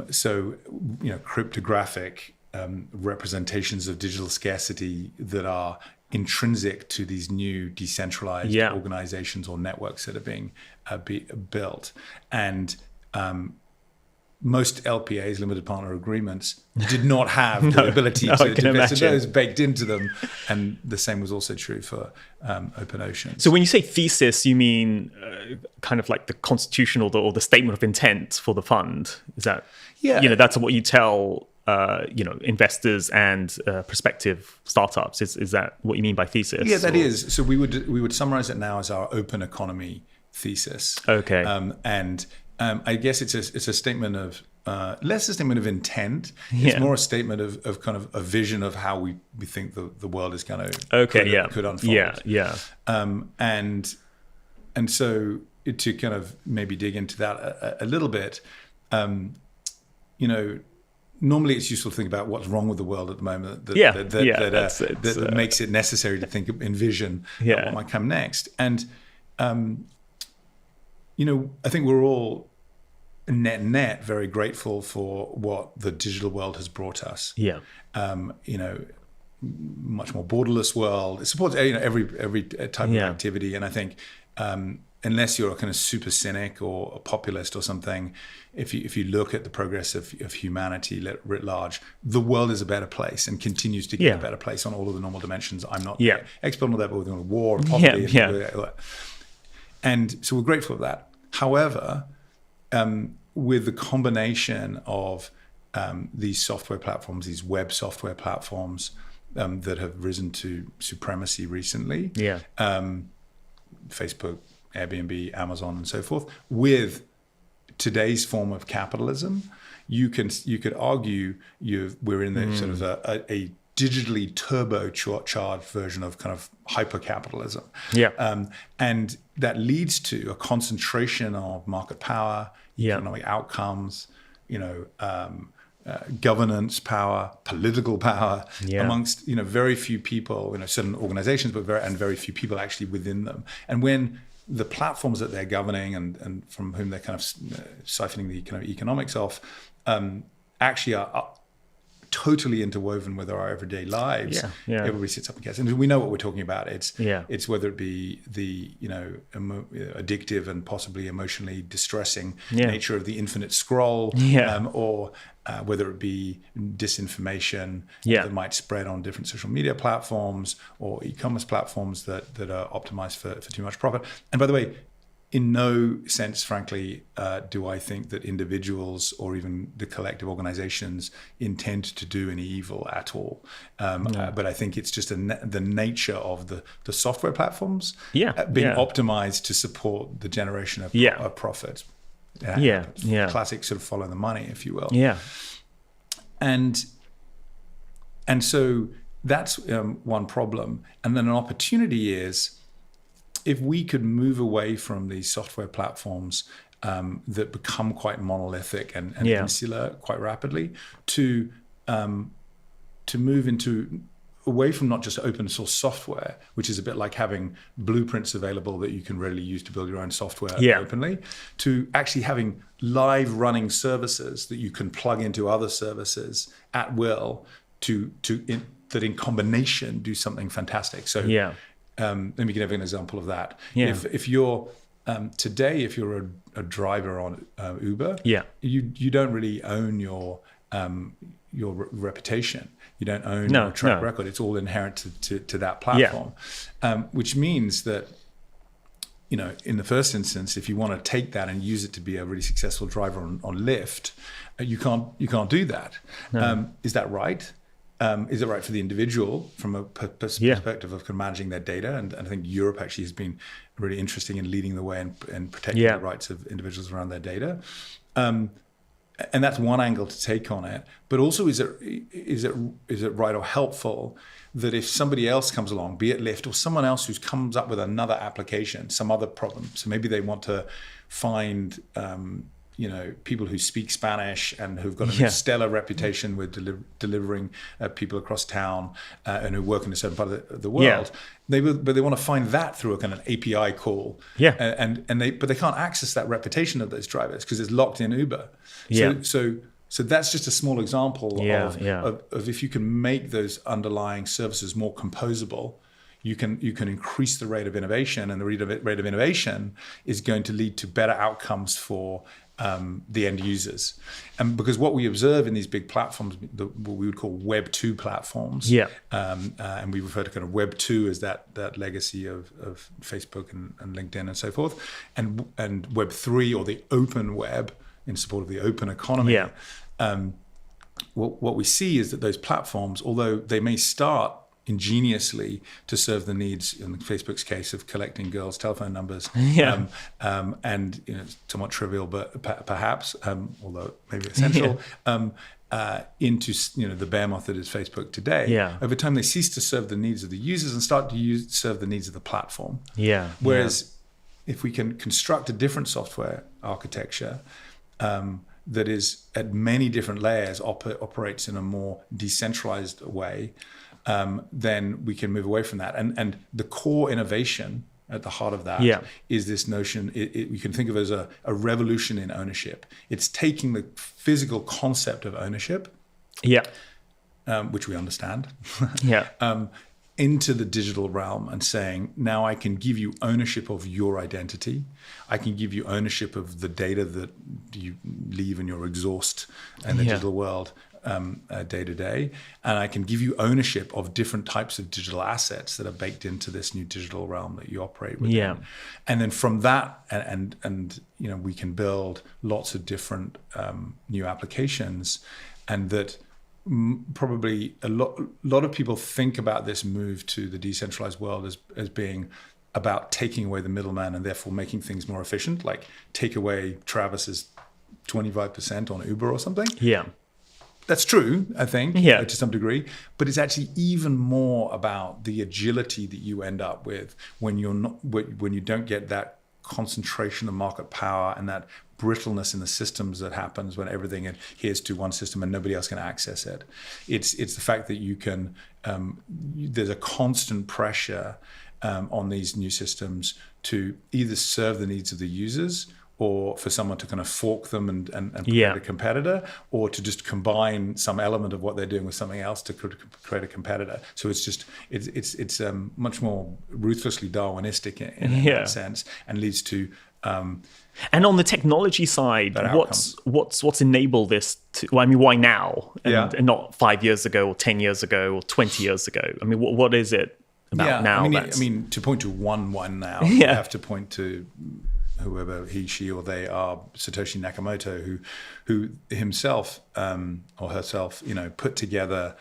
so cryptographic representations of digital scarcity that are intrinsic to these new decentralized organizations or networks that are being built. And most LPAs, limited partner agreements, did not have the ability to invest in those baked into them. And the same was also true for OpenOcean. So when you say thesis, you mean kind of like the constitution or the statement of intent for the fund? Is that, that's what you tell investors and prospective startups? Is that what you mean by thesis? Yeah, that is. So we would summarize it now as our open economy thesis. Okay. I guess it's a statement of less a statement of intent. It's more a statement of kind of a vision of how we think the world is going to could unfold. And so to kind of maybe dig into that a little bit, normally it's useful to think about what's wrong with the world at the moment that makes it necessary to envision what might come next. And I think we're all net very grateful for what the digital world has brought us. Much more borderless world. It supports every type of activity, and I think unless you're a kind of super cynic or a populist or something, if you look at the progress of humanity writ large, the world is a better place and continues to get a better place on all of the normal dimensions. I'm not expert on that, but we're war and poverty. And so we're grateful for that. However, with the combination of these software platforms, these web software platforms that have risen to supremacy recently, Facebook, Airbnb, Amazon, and so forth, with today's form of capitalism, you could argue we're in the sort of a digitally turbocharged version of kind of hyper-capitalism. And that leads to a concentration of market power, economic outcomes, governance power, political power amongst very few people, certain organizations, but very few people actually within them. And when the platforms that they're governing and from whom they're kind of siphoning the kind of economics off actually are totally interwoven with our everyday lives. Everybody sits up and gets, and we know what we're talking about. It's whether it be the addictive and possibly emotionally distressing nature of the infinite scroll, or whether it be disinformation that might spread on different social media platforms or e-commerce platforms that are optimized for too much profit. And by the way, in no sense, frankly, do I think that individuals or even the collective organizations intend to do any evil at all. But I think it's just the nature of the software platforms being optimized to support the generation of profit. Classic sort of follow the money, if you will. And so that's one problem. And then an opportunity is, if we could move away from these software platforms that become quite monolithic and insular quite rapidly, to move away from not just open source software, which is a bit like having blueprints available that you can readily use to build your own software openly, to actually having live running services that you can plug into other services at will that in combination do something fantastic. So let me give an example of that. If you're today, if you're a driver on Uber, you don't really own your reputation. You don't own your track record. It's all inherent to that platform, which means that in the first instance, if you want to take that and use it to be a really successful driver on Lyft, you can't do that. Is that right? Is it right for the individual from a perspective of managing their data? And I think Europe actually has been really interesting in leading the way and protecting the rights of individuals around their data. And that's one angle to take on it. But also, is it right or helpful that if somebody else comes along, be it Lyft or someone else who comes up with another application, some other problem, so maybe they want to find people who speak Spanish and who've got a stellar reputation with delivering people across town and who work in a certain part of the world. But they want to find that through a kind of API call. But they can't access that reputation of those drivers because it's locked in Uber. So that's just a small example of if you can make those underlying services more composable, you can increase the rate of innovation, and the rate of innovation is going to lead to better outcomes for the end users. And because what we observe in these big platforms, what we would call Web 2 platforms, and we refer to kind of Web 2 as that legacy of Facebook and LinkedIn and so forth, and Web 3, or the open web in support of the open economy. What we see is that those platforms, although they may start ingeniously to serve the needs, in Facebook's case, of collecting girls' telephone numbers, and somewhat trivial, but perhaps, although maybe essential, into the behemoth that is Facebook today. Over time, they cease to serve the needs of the users and start to serve the needs of the platform. Whereas if we can construct a different software architecture that is at many different layers, operates in a more decentralized way, then we can move away from that. And the core innovation at the heart of that is this notion, you can think of it as a revolution in ownership. It's taking the physical concept of ownership, which we understand, into the digital realm and saying, now I can give you ownership of your identity. I can give you ownership of the data that you leave in your exhaust in the digital world day to day. And I can give you ownership of different types of digital assets that are baked into this new digital realm that you operate within. Yeah. And then from that, and we can build lots of different new applications, and that probably a lot of people think about this move to the decentralized world as being about taking away the middleman and therefore making things more efficient, like take away Travis's 25% on Uber or something. Yeah. That's true, I think, to some degree, but it's actually even more about the agility that you end up with when you don't get that concentration of market power and that brittleness in the systems that happens when everything adheres to one system and nobody else can access it. It's the fact that you can. There's a constant pressure on these new systems to either serve the needs of the users, or for someone to kind of fork them and create a competitor, or to just combine some element of what they're doing with something else to create a competitor. So it's much more ruthlessly Darwinistic in that sense, and leads to. And on the technology side, what's enabled this? Why now, and not 5 years ago, or 10 years ago, or 20 years ago? I mean, what is it about now? I mean, to point to one now, you have to point to whoever he, she, or they are, Satoshi Nakamoto, who himself or herself, put together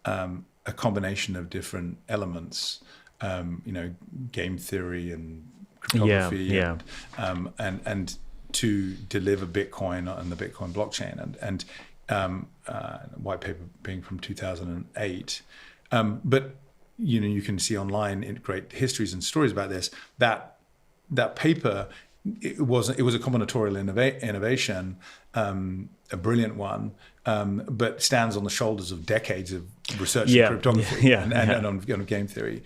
a combination of different elements, game theory and cryptography, and to deliver Bitcoin on the Bitcoin blockchain, and white paper being from 2008, but you can see online in great histories and stories about this. That paper. It was a combinatorial innovation, a brilliant one, but stands on the shoulders of decades of research in cryptography and on game theory.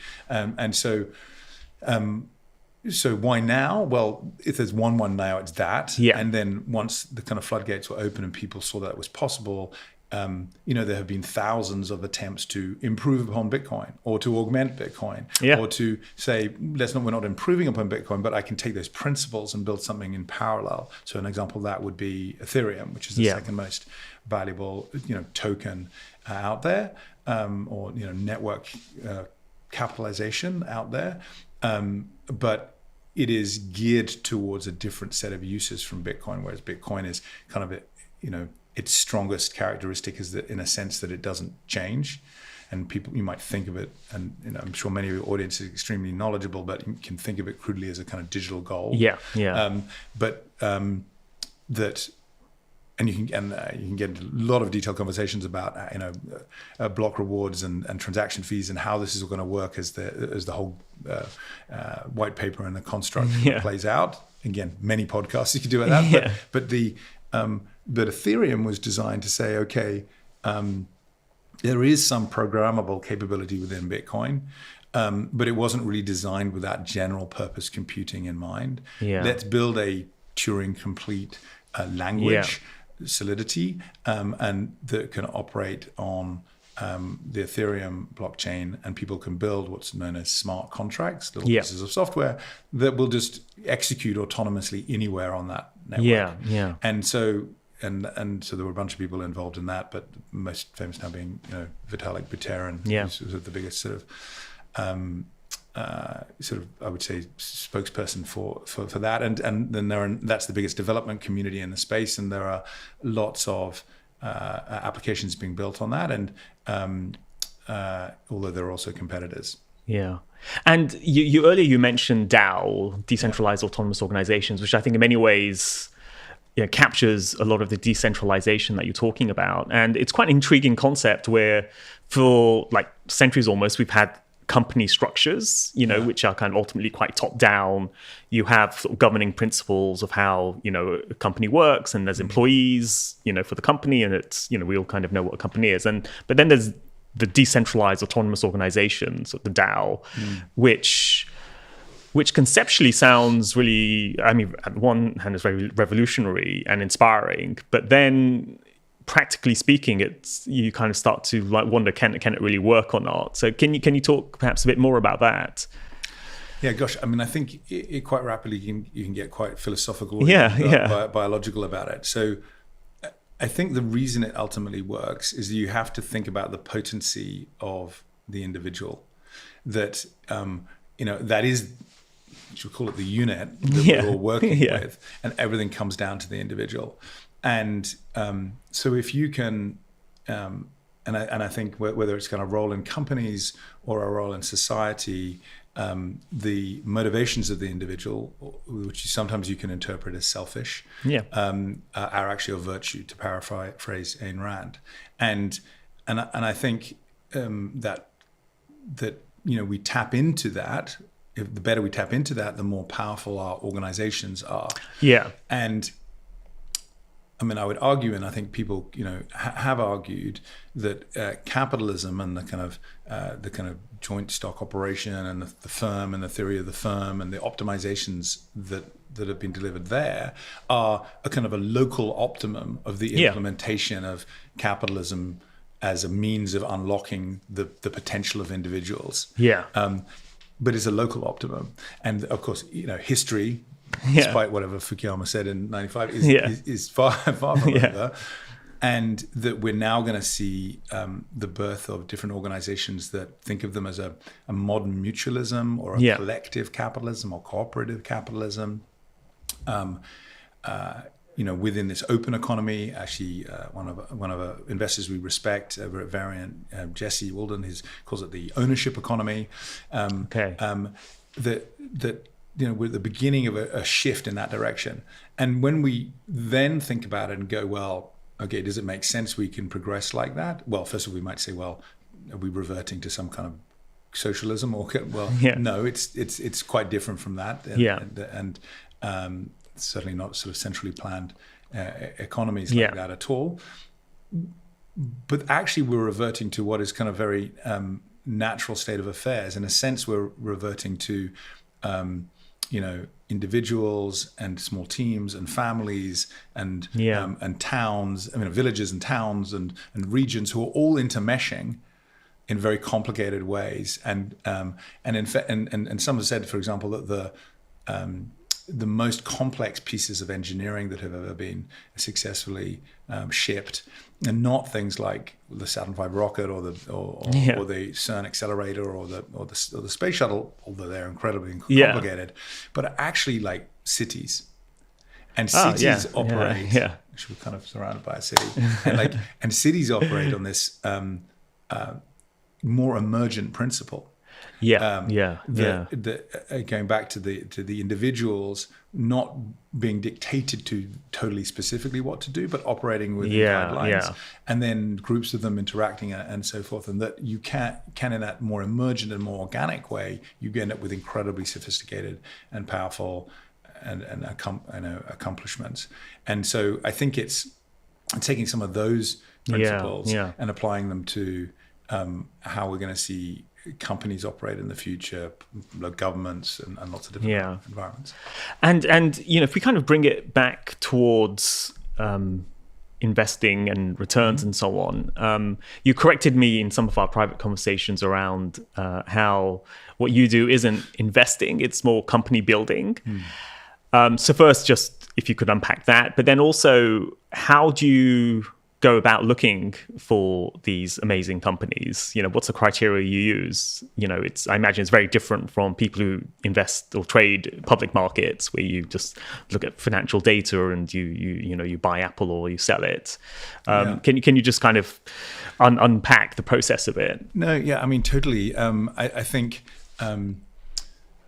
So why now? Well, if there's one now, it's that. And then once the kind of floodgates were open and people saw that it was possible, there have been thousands of attempts to improve upon Bitcoin or to augment Bitcoin or to say, we're not improving upon Bitcoin, but I can take those principles and build something in parallel. So an example of that would be Ethereum, which is the second most valuable, token out there, or, network capitalization out there. But it is geared towards a different set of uses from Bitcoin, whereas Bitcoin is kind of its strongest characteristic is that, in a sense, that it doesn't change. And people, you might think of it, and I'm sure many of your audience is extremely knowledgeable, but you can think of it crudely as a kind of digital gold. And you can get a lot of detailed conversations about block rewards and transaction fees and how this is all going to work as the whole white paper and the construct plays out. Again, many podcasts you could do about that, but Ethereum was designed to say, okay, there is some programmable capability within Bitcoin, but it wasn't really designed with that general purpose computing in mind. Let's build a Turing complete language solidity, and that can operate on the Ethereum blockchain, and people can build what's known as smart contracts, little pieces of software that will just execute autonomously anywhere on that network. And so there were a bunch of people involved in that, but most famous now being Vitalik Buterin, who's the biggest sort of I would say spokesperson for that, and then that's the biggest development community in the space, and there are lots of applications being built on that, and although there are also competitors. And you earlier mentioned DAO, decentralized autonomous organizations, which I think in many ways captures a lot of the decentralization that you're talking about. And it's quite an intriguing concept where for like centuries almost, we've had company structures, which are kind of ultimately quite top down. You have sort of governing principles of how, a company works, and there's employees, for the company, and it's, we all kind of know what a company is. but then there's the decentralized autonomous organizations, the DAO, which conceptually sounds really, I mean, at one hand, is very revolutionary and inspiring, but then practically speaking, it's you kind of start to like wonder, can it really work or not? So can you talk perhaps a bit more about that? Yeah, gosh, I mean, I think it quite rapidly you can get quite philosophical, biological about it. So I think the reason it ultimately works is that you have to think about the potency of the individual. That that is, should we call it the unit that we're all working with, and everything comes down to the individual. And so if you can, and I think whether it's kind of role in companies or a role in society, the motivations of the individual, which sometimes you can interpret as selfish, are actually a virtue, to paraphrase Ayn Rand. And I think that we tap into that. The better we tap into that, the more powerful our organizations are. Yeah. And I mean, I would argue, and I think people, have argued that capitalism and the kind of joint stock operation and the firm and the theory of the firm and the optimizations that have been delivered there are a kind of a local optimum of the implementation of capitalism as a means of unlocking the potential of individuals. Yeah. But it's a local optimum, and of course, history. Despite whatever Fukuyama said in '95, is far from over, and that we're now going to see the birth of different organizations that think of them as a modern mutualism or a collective capitalism or cooperative capitalism. Within this open economy, actually, one of our investors we respect over at Variant, Jesse Walden, calls it the ownership economy. We're at the beginning of a shift in that direction. And when we then think about it and go, well, okay, does it make sense we can progress like that? Well, first of all, we might say, well, are we reverting to some kind of socialism? Or no, it's quite different from that. And certainly not sort of centrally planned economies like that at all. But actually, we're reverting to what is kind of very natural state of affairs. In a sense, we're reverting to individuals and small teams and families and towns, villages and towns and regions who are all intermeshing in very complicated ways. And in fact, and some have said, for example, that the most complex pieces of engineering that have ever been successfully shipped, and not things like the Saturn V rocket or the CERN accelerator or the space shuttle, although they're incredibly complicated, but are actually like cities. And cities operate. We're kind of surrounded by a city, and cities operate on this more emergent principle. Going back to the individuals not being dictated to totally specifically what to do, but operating within guidelines, and then groups of them interacting and so forth, and that you can in that more emergent and more organic way, you end up with incredibly sophisticated and powerful and accomplishments. And so I think it's taking some of those principles and applying them to how we're going to see companies operate in the future, governments and lots of different environments. And if we kind of bring it back towards investing and returns and so on, you corrected me in some of our private conversations around how what you do isn't investing, it's more company building. So first, just if you could unpack that, but then also, how do you go about looking for these amazing companies? What's the criteria you use? I imagine it's very different from people who invest or trade public markets, where you just look at financial data and you buy Apple or you sell it. Can you just kind of unpack the process of it? No, totally. I think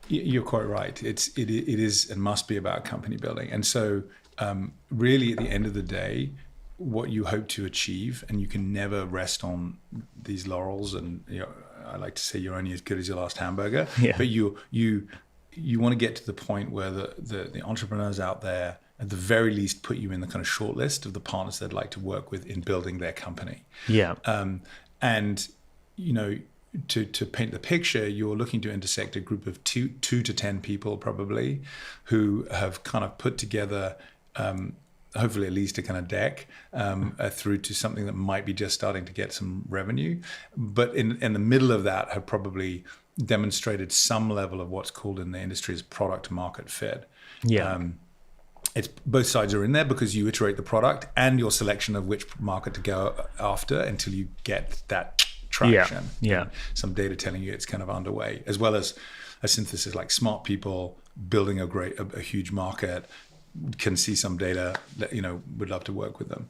you're quite right. It is and must be about company building. And so really, at the end of the day, what you hope to achieve, and you can never rest on these laurels, and I like to say you're only as good as your last hamburger, but you want to get to the point where the entrepreneurs out there at the very least put you in the kind of short list of the partners they'd like to work with in building their company. And to paint the picture, you're looking to intersect a group of 2 to 10 people probably, who have kind of put together hopefully at least a kind of deck through to something that might be just starting to get some revenue. But in the middle of that have probably demonstrated some level of what's called in the industry as product market fit. It's both sides are in there because you iterate the product and your selection of which market to go after until you get that traction. Some data telling you it's kind of underway, as well as a synthesis like smart people building a huge market can see some data that, would love to work with them.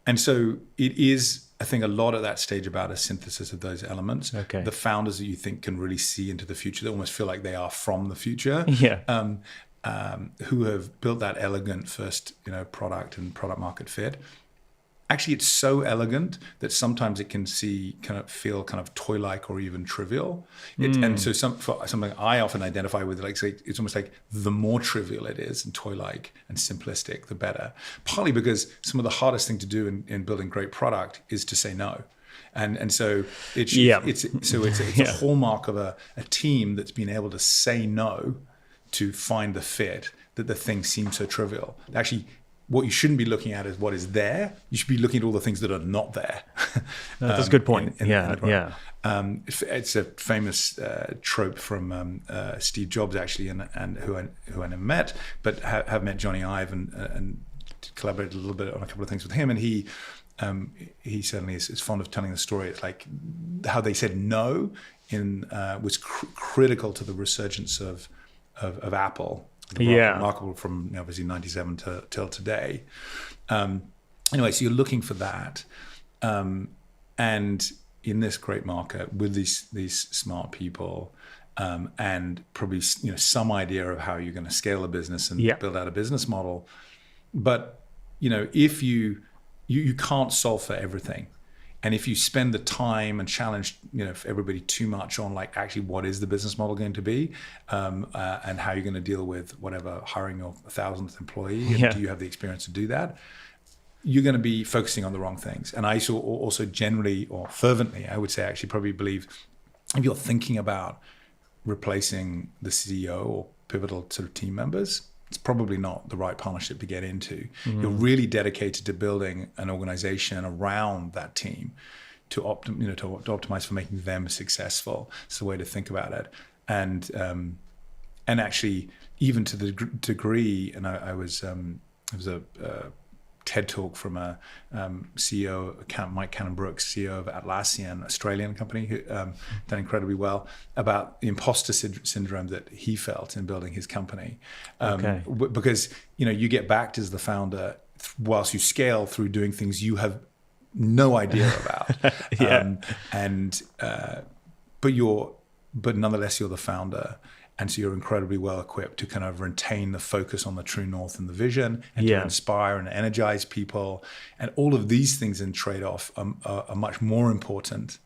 And so it is, I think, a lot at that stage about a synthesis of those elements. The founders that you think can really see into the future, they almost feel like they are from the future. Who have built that elegant first, product and product market fit. Actually, it's so elegant that sometimes it can feel kind of toy-like or even trivial. And so something I often identify with, like, say, it's almost like the more trivial it is and toy-like and simplistic, the better. Partly because some of the hardest thing to do in building great product is to say no. And so it's a hallmark of a team that's been able to say no to find the fit that the thing seems so trivial. Actually, what you shouldn't be looking at is what is there. You should be looking at all the things that are not there. That's a good point. It's a famous trope from Steve Jobs, actually, and who I never met, but have met Johnny Ive and collaborated a little bit on a couple of things with him. And he certainly is fond of telling the story. It's like how they said no was critical to the resurgence of Apple. Remarkable from obviously 97 till today. Anyway, so you're looking for that, and in this great market with these smart people, and probably some idea of how you're going to scale a business and build out a business model. But if you can't solve for everything. And if you spend the time and challenge, everybody too much on like actually what is the business model going to be, and how you're going to deal with whatever hiring your 1,000th employee, and do you have the experience to do that? You're going to be focusing on the wrong things. And I also generally or fervently, I would say, actually probably believe if you're thinking about replacing the CEO or pivotal sort of team members, it's probably not the right partnership to get into. You're really dedicated to building an organization around that team to optimize for making them successful. It's the way to think about it. And actually, even to the degree, and I was it was a TED talk from a CEO, Mike Cannon-Brookes, CEO of Atlassian, Australian company, who done incredibly well, about the imposter syndrome that he felt in building his company. Because you get backed as the founder whilst you scale through doing things you have no idea about. But nonetheless you're the founder. And so you're incredibly well equipped to kind of retain the focus on the true north and the vision, and to inspire and energize people. And all of these things in trade-off are much more important.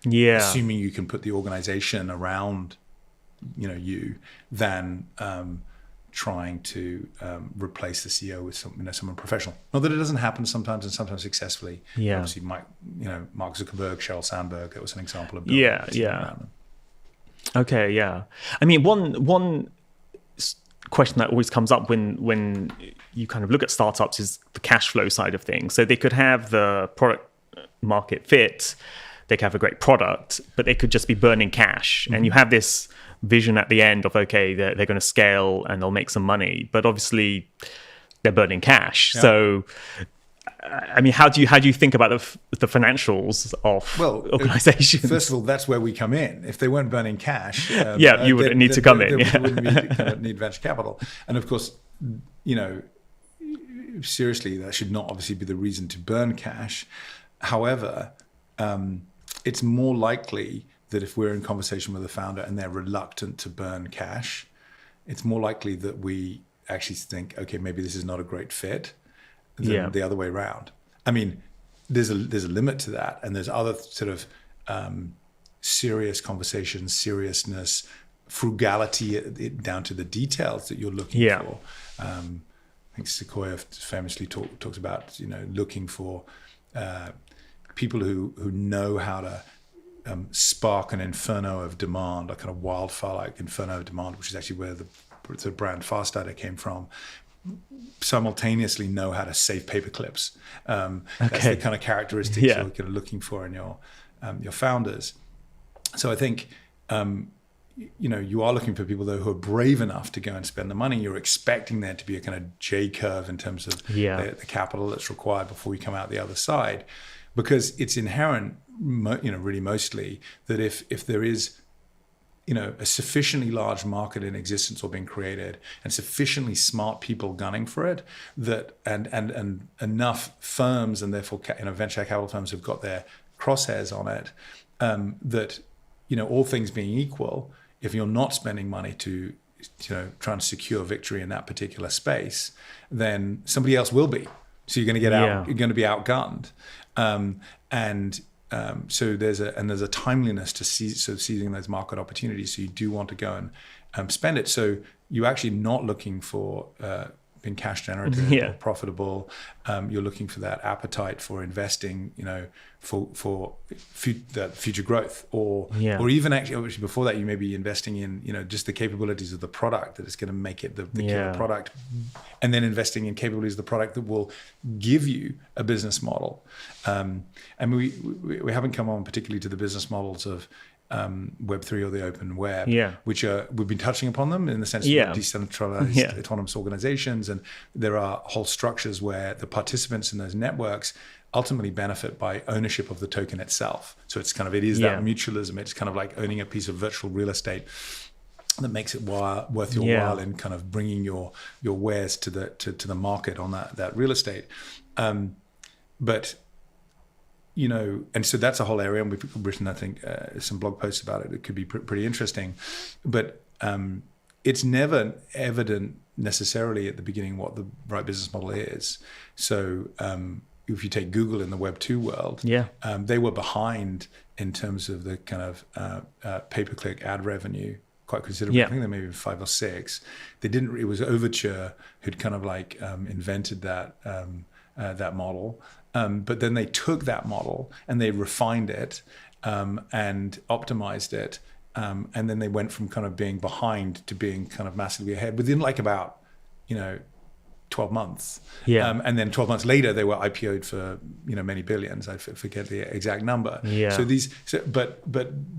Assuming you can put the organization around, you, than trying to replace the CEO with someone professional. Not that it doesn't happen sometimes, and sometimes successfully. Obviously, Mark Zuckerberg, Sheryl Sandberg, that was an example of building a team around them. Okay, I mean, one question that always comes up when you kind of look at startups is the cash flow side of things. So they could have the product market fit, they could have a great product, but they could just be burning cash. And you have this vision at the end of, okay, they're going to scale and they'll make some money, but obviously they're burning cash. So I mean, how do you think about the financials of organizations? First of all, that's where we come in. If they weren't burning cash, you would need to come in. They wouldn't need venture capital. And of course, seriously, that should not obviously be the reason to burn cash. However, it's more likely that if we're in conversation with a founder and they're reluctant to burn cash, it's more likely that we actually think, okay, maybe this is not a great fit, than the other way around. I mean, there's a limit to that, and there's other sort of serious conversations, seriousness, frugality down to the details that you're looking for. I think Sequoia famously talks about looking for people who know how to spark an inferno of demand, a kind of wildfire-like inferno of demand, which is actually where the brand Fast Starter came from. simultaneously know how to save paper clips. That's the kind of characteristics you're kind of looking for in your founders. So I think, you are looking for people, though, who are brave enough to go and spend the money. You're expecting there to be a kind of J curve in terms of the capital that's required before we come out the other side, because it's inherent, really mostly, that if there is a sufficiently large market in existence or being created and sufficiently smart people gunning for it, that and enough firms and therefore venture capital firms have got their crosshairs on it, that all things being equal, if you're not spending money to try and secure victory in that particular space, then somebody else will be. So you're going to get out. You're going to be outgunned, so there's a timeliness to seizing those market opportunities. So you do want to go and spend it. So you're actually not looking for being cash generative or profitable. You're looking for that appetite for investing, for future growth, or even actually before that, you may be investing in just the capabilities of the product that is going to make it the killer product, and then investing in capabilities of the product that will give you a business model. And we haven't come on particularly to the business models of Web3 or the open web, which we've been touching upon them in the sense of decentralized autonomous organizations, and there are whole structures where the participants in those networks ultimately benefit by ownership of the token itself. So it's kind of, it is that mutualism. It's kind of like owning a piece of virtual real estate that makes it worth your while in kind of bringing your wares to the market on that real estate. But and so that's a whole area, and we've written, I think, some blog posts about it. It could be pretty interesting, but it's never evident necessarily at the beginning what the right business model is. So if you take Google in the Web 2 world, they were behind in terms of the kind of pay-per-click ad revenue quite considerably. I think they maybe 5 or 6. They didn't. It was Overture who'd kind of like invented that model. But then they took that model and they refined it and optimized it. And then they went from kind of being behind to being kind of massively ahead within like about, 12 months. And then 12 months later, they were IPO'd for, many billions. I forget the exact number. But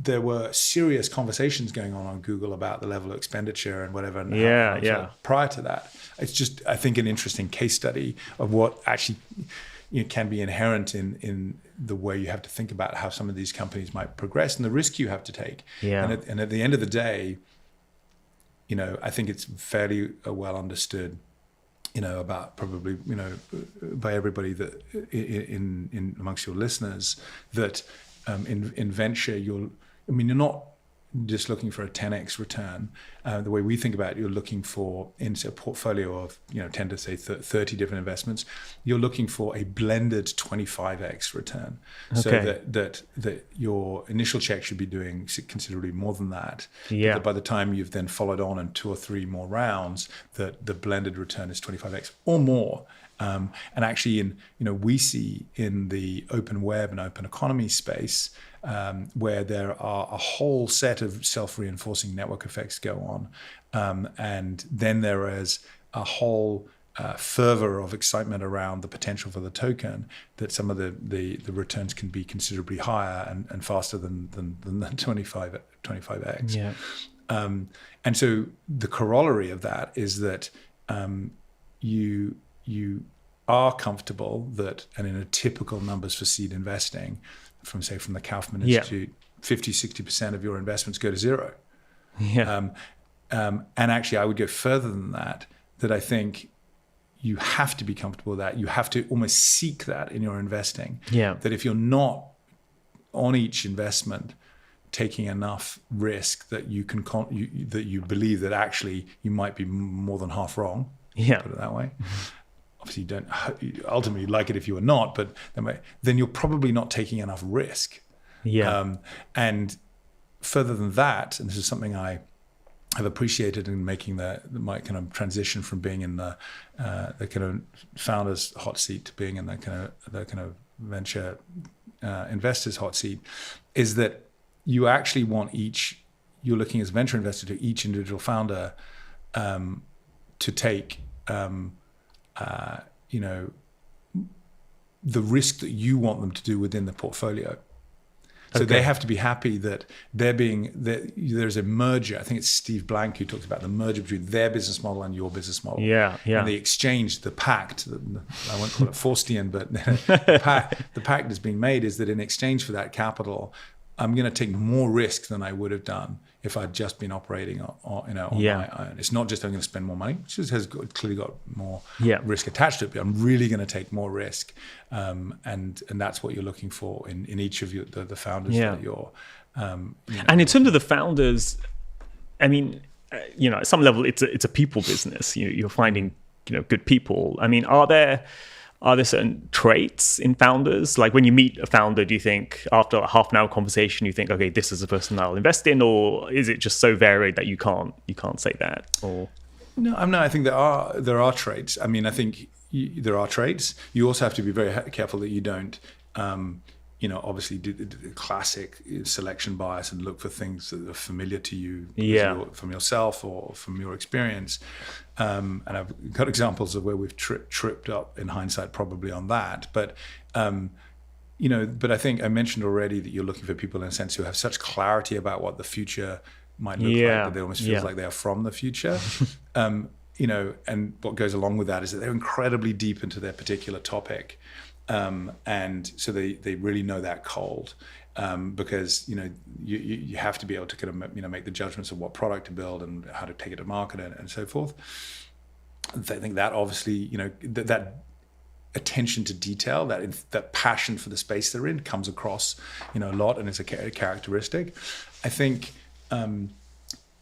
there were serious conversations going on Google about the level of expenditure and whatever. And prior to that, it's just, I think, an interesting case study of what actually can be inherent in the way you have to think about how some of these companies might progress and the risk you have to take. And at the end of the day, I think it's fairly well understood, about probably, by everybody that in amongst your listeners, that in venture, you're not just looking for a 10x return. The way we think about it, you're looking for, in a portfolio of 10 to say 30 different investments, you're looking for a blended 25x return. So that your initial check should be doing considerably more than that. That by the time you've then followed on in 2 or 3 more rounds, that the blended return is 25x or more. And actually, we see in the open web and open economy space, where there are a whole set of self-reinforcing network effects go on, and then there is a whole fervor of excitement around the potential for the token, that some of the returns can be considerably higher and faster than the 25x. And so the corollary of that is that you are comfortable that, and in a typical numbers for seed investing, from the Kaufman Institute, 50-60% of your investments go to zero. And actually, I would go further than that. That I think you have to be comfortable with that. You have to almost seek that in your investing. That if you're not on each investment taking enough risk that you can that you believe that actually you might be more than half wrong. Put it that way. Obviously, you don't ultimately like it if you are not, but then you're probably not taking enough risk. And further than that, and this is something I have appreciated in making my kind of transition from being in the kind of founder's hot seat to being in the kind of venture investor's hot seat, is that you actually want you're looking as a venture investor to each individual founder to take the risk that you want them to do within the portfolio. So they have to be happy that there's a merger. I think it's Steve Blank who talks about the merger between their business model and your business model. Yeah. And the exchange, the pact, I won't call it Faustian, but the pact that's being made is that in exchange for that capital, I'm going to take more risk than I would have done if I'd just been operating on my own. It's not just I'm going to spend more money, which has clearly got more risk attached to it, but I'm really going to take more risk. And that's what you're looking for in each of the founders that you're. And in terms of the founders, I mean, at some level, it's a people business. You're finding good people. I mean, are there certain traits in founders? Like when you meet a founder, do you think after a half an hour conversation, you think, okay, this is the person I'll invest in, or is it just so varied that you can't say that? Or no, I think there are traits. I mean, I think there are traits. You also have to be very careful that you don't, obviously do the classic selection bias and look for things that are familiar to you from yourself or from your experience. And I've got examples of where we've tripped up in hindsight probably on that. But, but I think I mentioned already that you're looking for people in a sense who have such clarity about what the future might look like that it almost feels like they're from the future. And what goes along with that is that they're incredibly deep into their particular topic. And so they really know that cold. Because you have to be able to kind of make the judgments of what product to build and how to take it to market and so forth. I think that obviously that attention to detail, that passion for the space they're in comes across a lot, and it's a characteristic. I think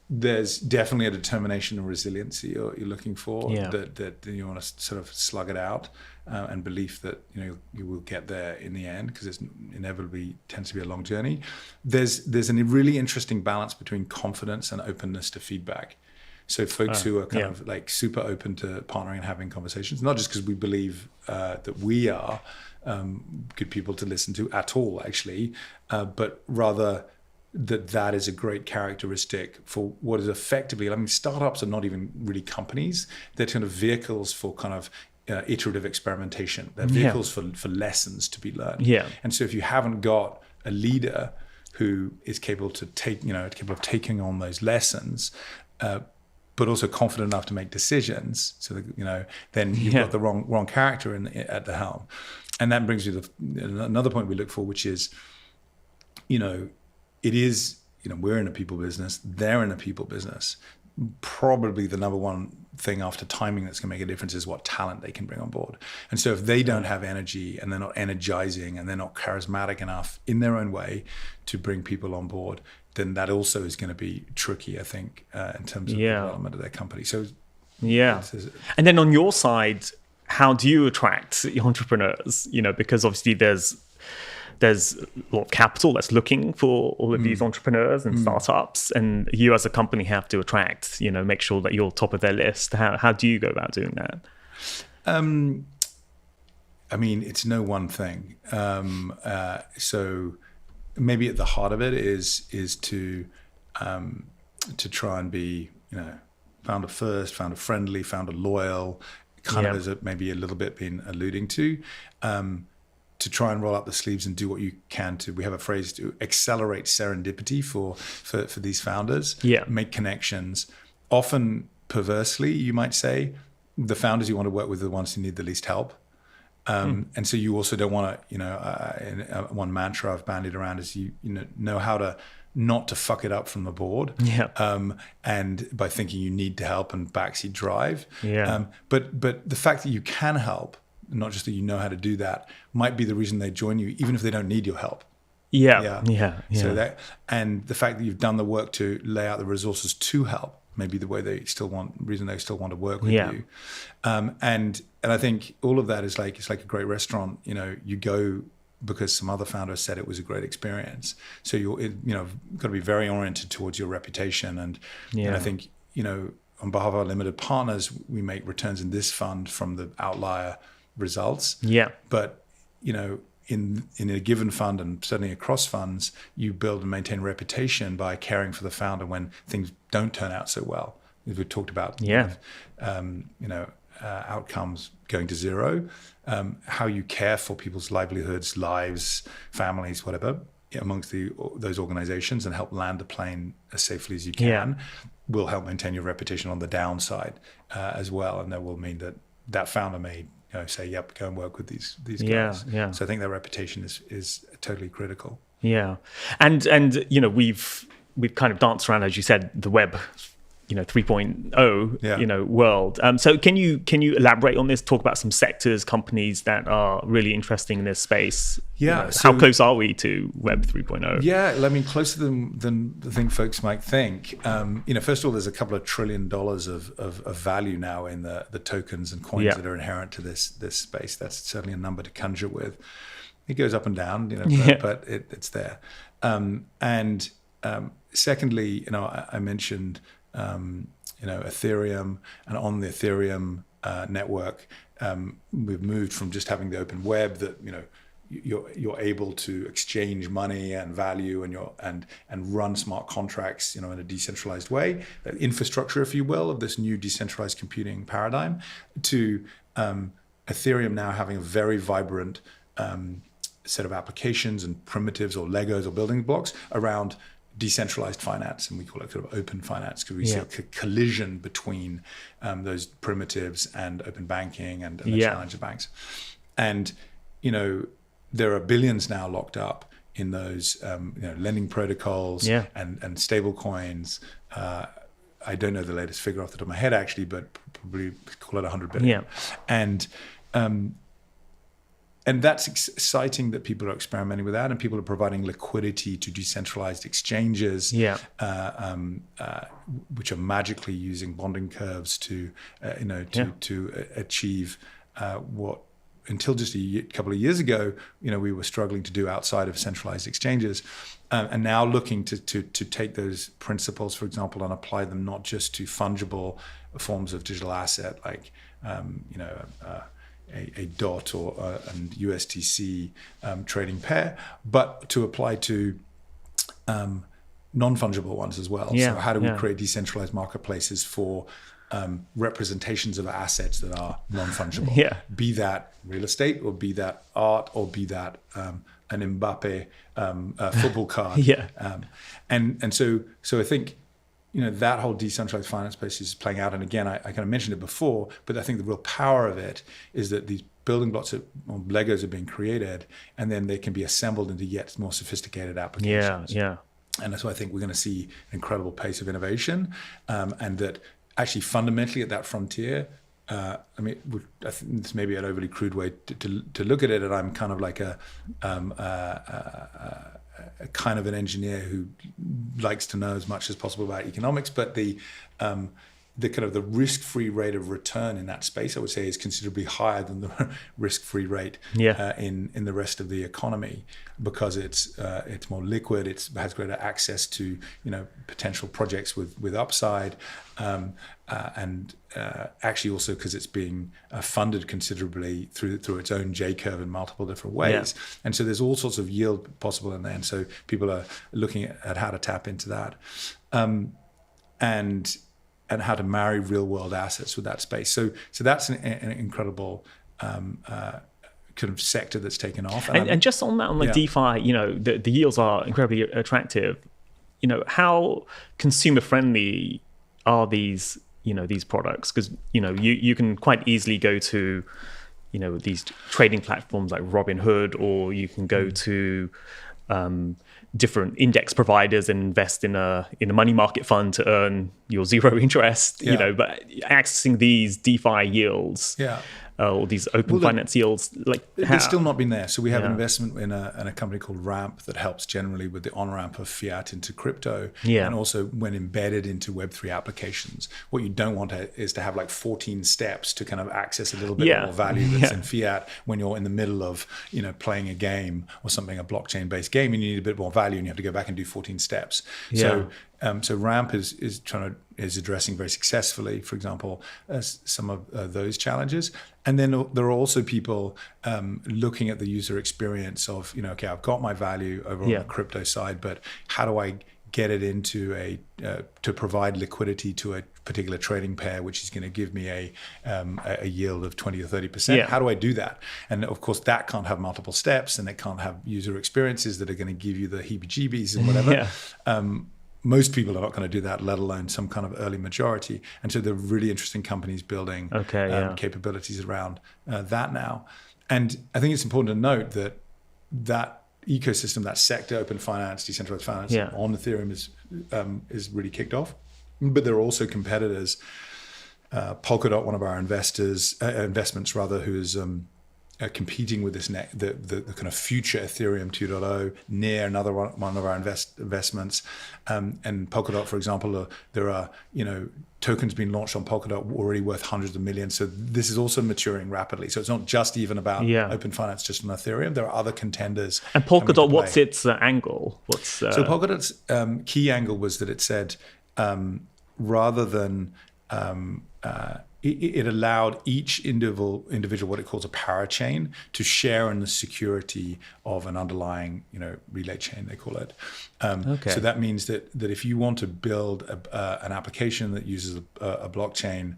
there's definitely a determination and resiliency you're looking for that you want to sort of slug it out. And belief that you will get there in the end, because it inevitably tends to be a long journey. There's a really interesting balance between confidence and openness to feedback. So folks who are kind of like super open to partnering and having conversations, not just because we believe that we are good people to listen to at all, actually, but rather that is a great characteristic for what is effectively, I mean, startups are not even really companies. They're kind of vehicles for kind of iterative experimentation. They're vehicles for lessons to be learned. And so if you haven't got a leader who is capable of taking on those lessons, but also confident enough to make decisions, so that, then you've got the wrong character at the helm. And that brings you to another point we look for, which is, it is, we're in a people business, they're in a people business. Probably the number one thing after timing that's going to make a difference is what talent they can bring on board. And so if they don't have energy and they're not energizing and they're not charismatic enough in their own way to bring people on board, then that also is going to be tricky, I think, in terms of the development of their company. So and then on your side, how do you attract entrepreneurs? Because obviously there's a lot of capital that's looking for all of these entrepreneurs and startups, and you as a company have to attract, make sure that you're top of their list. How do you go about doing that? I mean, it's no one thing. So maybe at the heart of it is to try and be, founder first, founder friendly, founder loyal, kind of as it maybe a little bit been alluding to. To try and roll up the sleeves and do what you can we have a phrase, to accelerate serendipity for these founders, make connections. Often perversely, you might say, the founders you want to work with are the ones who need the least help. And so you also don't want to, one mantra I've bandied around is you know how to not to fuck it up from the board. And by thinking you need to help and backseat drive. But the fact that you can help, not just that you know how to do that, might be the reason they join you, even if they don't need your help. So that, and the fact that you've done the work to lay out the resources to help, maybe the way reason they still want to work with you. And I think all of that is it's like a great restaurant. You go because some other founder said it was a great experience. So you're got to be very oriented towards your reputation. And I think on behalf of our limited partners, we make returns in this fund from the outlier results. But in a given fund, and certainly across funds, you build and maintain reputation by caring for the founder when things don't turn out so well. As we talked about, outcomes going to zero, how you care for people's livelihoods, lives, families, whatever, amongst those organizations and help land the plane as safely as you can will help maintain your reputation on the downside as well. And that will mean that founder may say, yep, go and work with these guys. Yeah. So I think their reputation is totally critical. Yeah. And we've kind of danced around, as you said, the web 3.0 world. So can you elaborate on this? Talk about some sectors, companies that are really interesting in this space. Yeah. How close are we to Web 3.0? Yeah, I mean, closer than I think folks might think. First of all, there's a couple of $1 trillion of value now in the tokens and coins that are inherent to this space. That's certainly a number to conjure with. It goes up and down, but it's there. Secondly, I mentioned Ethereum, and on the Ethereum network, we've moved from just having the open web that you're able to exchange money and value and run smart contracts in a decentralized way, infrastructure, if you will, of this new decentralized computing paradigm, to Ethereum now having a very vibrant set of applications and primitives or Legos or building blocks around decentralized finance, and we call it sort of open finance because we see a collision between those primitives and open banking and the challenge of banks. And there are billions now locked up in those lending protocols and stable coins. I don't know the latest figure off the top of my head actually, but probably call it 100 billion. And that's exciting that people are experimenting with that, and people are providing liquidity to decentralized exchanges, which are magically using bonding curves to achieve what until just a couple of years ago, we were struggling to do outside of centralized exchanges, and now looking to take those principles, for example, and apply them not just to fungible forms of digital asset like a DOT or an USTC trading pair, but to apply to non-fungible ones as well. So how do we create decentralized marketplaces for representations of assets that are non-fungible? Be that real estate, or be that art, or be that an Mbappe football card. And so I think that whole decentralized finance space is playing out. And again, I kind of mentioned it before, but I think the real power of it is that these building blocks or Legos are being created, and then they can be assembled into yet more sophisticated applications. And that's why I think we're going to see an incredible pace of innovation, and that actually fundamentally at that frontier, I think this may be an overly crude way to look at it, and I'm kind of like a kind of an engineer who likes to know as much as possible about economics, but the kind of the risk-free rate of return in that space, I would say, is considerably higher than the risk-free rate in the rest of the economy, because it's more liquid, it has greater access to potential projects with upside, and actually also because it's being funded considerably through its own J curve in multiple different ways, and so there's all sorts of yield possible in there, and so people are looking at how to tap into that, and how to marry real world assets with that space. So that's an incredible kind of sector that's taken off. And just on that, on the DeFi, the yields are incredibly attractive. How consumer friendly are these products? Because you can quite easily go to these trading platforms like Robinhood, or you can go to different index providers and invest in a money market fund to earn your zero interest. But accessing these DeFi yields, or these open finance yields, it's still not been there. So we have an investment in a company called Ramp that helps generally with the on-ramp of fiat into crypto, and also when embedded into Web3 applications. What you don't want is to have like 14 steps to kind of access a little bit more value that's in fiat when you're in the middle of playing a game or something, a blockchain-based game, and you need a bit more value, and you have to go back and do 14 steps. So Ramp is addressing very successfully, for example, some of those challenges. And then there are also people looking at the user experience of, okay, I've got my value over on the crypto side, but how do I get it into to provide liquidity to a particular trading pair, which is going to give me a yield of 20 or 30%. Yeah. How do I do that? And of course, that can't have multiple steps, and it can't have user experiences that are going to give you the heebie-jeebies and whatever. Most people are not going to do that, let alone some kind of early majority. And so there are really interesting companies building capabilities around that now. And I think it's important to note that ecosystem, that sector, open finance, decentralized finance on Ethereum is really kicked off. But there are also competitors. Polkadot, one of our investments, who is competing with this the kind of future Ethereum 2.0, near another one of our investments. And Polkadot, for example, there are tokens being launched on Polkadot already worth hundreds of millions. So this is also maturing rapidly. So it's not just even about open finance just on Ethereum. There are other contenders. And Polkadot, what's its angle? So Polkadot's key angle was that it said rather than it allowed each individual what it calls a parachain to share in the security of an underlying relay chain, they call it. So that means that if you want to build an application that uses a blockchain,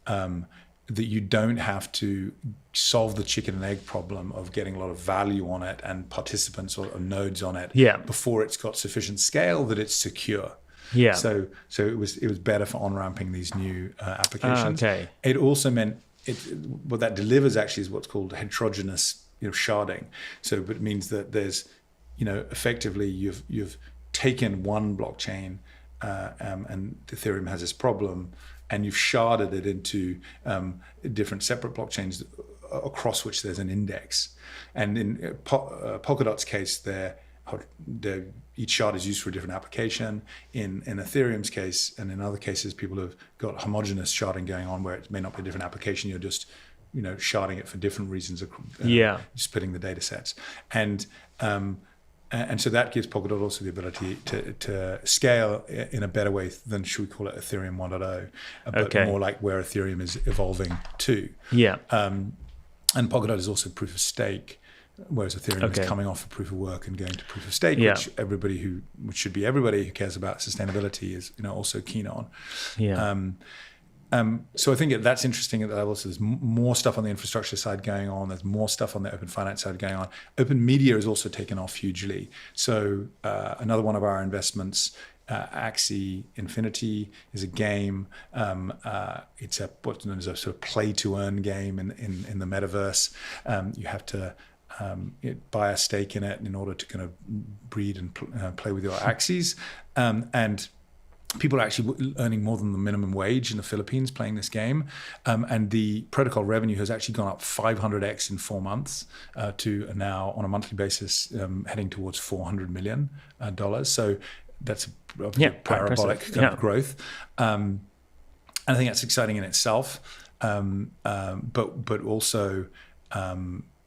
that you don't have to solve the chicken and egg problem of getting a lot of value on it and participants or nodes on it before it's got sufficient scale that it's secure. Yeah. So it was better for on-ramping these new applications. Okay. It also meant what that delivers actually is what's called heterogeneous sharding. So it means that there's effectively you've taken one blockchain and Ethereum has this problem, and you've sharded it into different separate blockchains across which there's an index. And in Polkadot's case, each shard is used for a different application. In Ethereum's case, and in other cases, people have got homogeneous sharding going on where it may not be a different application. You're just, sharding it for different reasons. Splitting the data sets. And so that gives Polkadot also the ability to scale in a better way than, should we call it, Ethereum 1.0, but more like where Ethereum is evolving to. Yeah. And Polkadot is also proof of stake, whereas Ethereum is coming off of proof of work and going to proof of stake, which should be everybody who cares about sustainability is also keen on. So I think that's interesting at that level. So there's more stuff on the infrastructure side going on. There's more stuff on the open finance side going on. Open media has also taken off hugely. So another one of our investments, Axie Infinity, is a game. It's what's known as a sort of play to earn game in the metaverse. You have to buy a stake in it in order to kind of breed and play with your Axies. And people are actually earning more than the minimum wage in the Philippines playing this game. And the protocol revenue has actually gone up 500x in 4 months to now, on a monthly basis, heading towards $400 million. So that's a parabolic kind of growth. And I think that's exciting in itself. But also,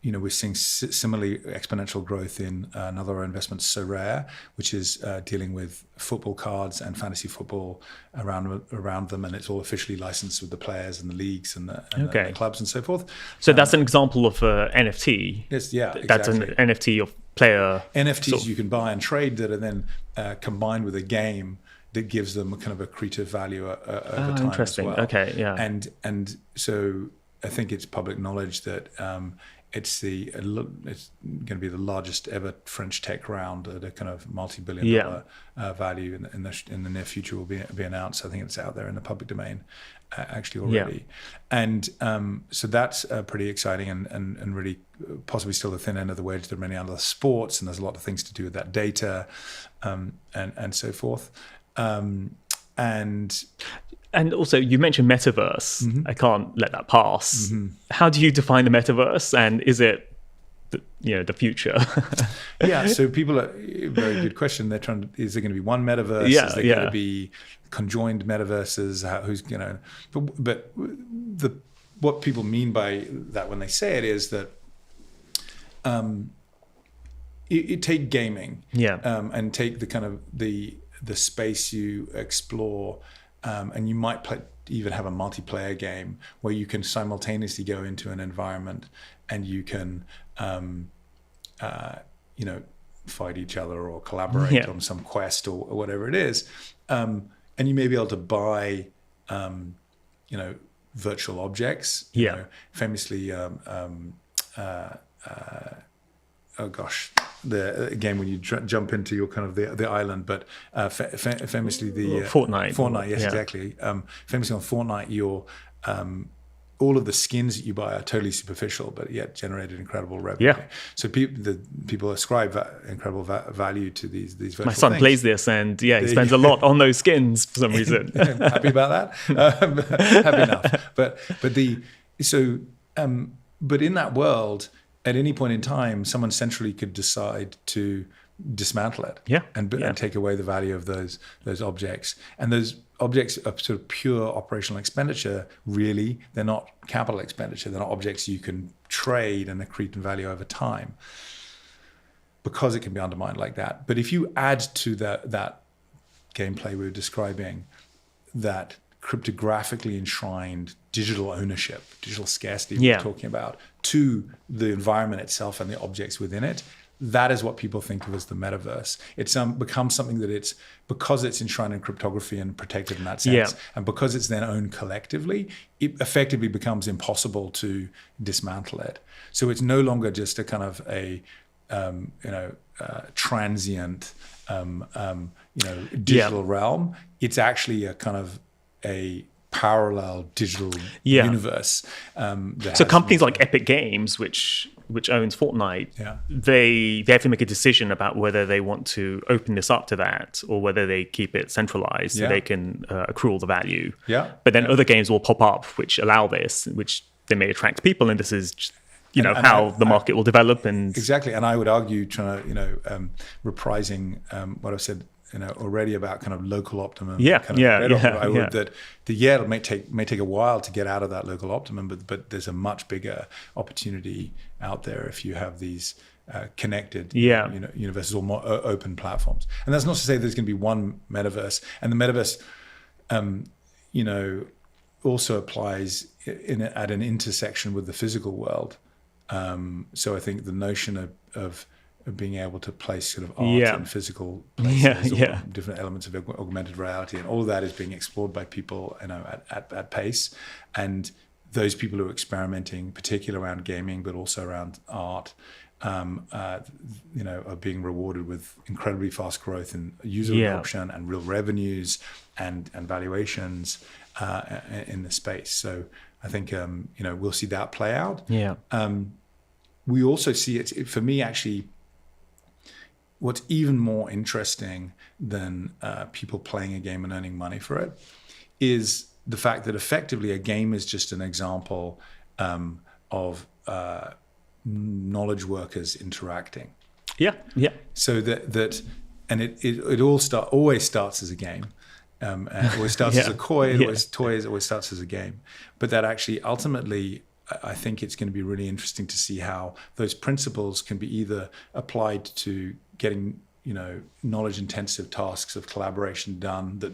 we're seeing similarly exponential growth in another investment, So Rare, which is dealing with football cards and fantasy football around them, and it's all officially licensed with the players and the leagues and the clubs and so forth. So that's an example of NFT. Yes, exactly. That's an NFT of player NFTs you can buy and trade that are then combined with a game that gives them a kind of accretive value over time as well. Okay, yeah. And so I think it's public knowledge that it's going to be the largest ever French tech round at a kind of multi-billion-dollar value in the near future will be announced. I think it's out there in the public domain actually already. And so that's pretty exciting and really possibly still the thin end of the wedge. There are many other sports, and there's a lot of things to do with that data and so forth. And also, you mentioned metaverse. Mm-hmm. I can't let that pass. Mm-hmm. How do you define the metaverse, and is it the future? So people are very good question. They're trying to, is there going to be one metaverse? Is there going to be conjoined metaverses? But what people mean by that when they say it is that you take gaming and take the kind of the space you explore. And you might even have a multiplayer game where you can simultaneously go into an environment and you can, fight each other or collaborate on some quest or whatever it is. And you may be able to buy, virtual objects. You know, famously, the game when you jump into your kind of the island, but famously the Fortnite. Yes, exactly. Famously on Fortnite, your all of the skins that you buy are totally superficial, but yet generated incredible revenue. Yeah. So people ascribe incredible value to these virtual My son things. plays this, and he spends a lot on those skins for some reason. Happy about that? Happy enough. But in that world, at any point in time, someone centrally could decide to dismantle it and take away the value of those objects. And those objects are sort of pure operational expenditure, really. They're not capital expenditure. They're not objects you can trade and accrete in value over time, because it can be undermined like that. But if you add to that gameplay we were describing, that cryptographically enshrined digital ownership, digital scarcity we're talking about, to the environment itself and the objects within it, that is what people think of as the metaverse. It's becomes something that because it's enshrined in cryptography and protected in that sense, and because it's then owned collectively, it effectively becomes impossible to dismantle it. So it's no longer just a kind of a transient digital realm. It's actually a kind of a parallel digital universe. So companies like Epic Games, which owns Fortnite, they have to make a decision about whether they want to open this up to that or whether they keep it centralized so they can accrue all the value. But then other games will pop up which allow this, which they may attract people, and this is how the market will develop. And exactly. And I would argue, reprising what I've said already about kind of local optimum. I would that it may take a while to get out of that local optimum, but there's a much bigger opportunity out there if you have these connected universes or more open platforms. And that's not to say there's going to be one metaverse. And the metaverse, also applies at an intersection with the physical world. So I think the notion of being able to place sort of art in physical places, or different elements of augmented reality, and all of that is being explored by people, at pace. And those people who are experimenting, particularly around gaming, but also around art, are being rewarded with incredibly fast growth in user adoption and real revenues and valuations in the space. So I think we'll see that play out. We also see it for me actually. What's even more interesting than people playing a game and earning money for it is the fact that effectively a game is just an example of knowledge workers interacting. So that and it always starts as a game. It always starts as a toy. It always starts as a game. But that actually ultimately, I think it's going to be really interesting to see how those principles can be either applied to getting, knowledge-intensive tasks of collaboration done that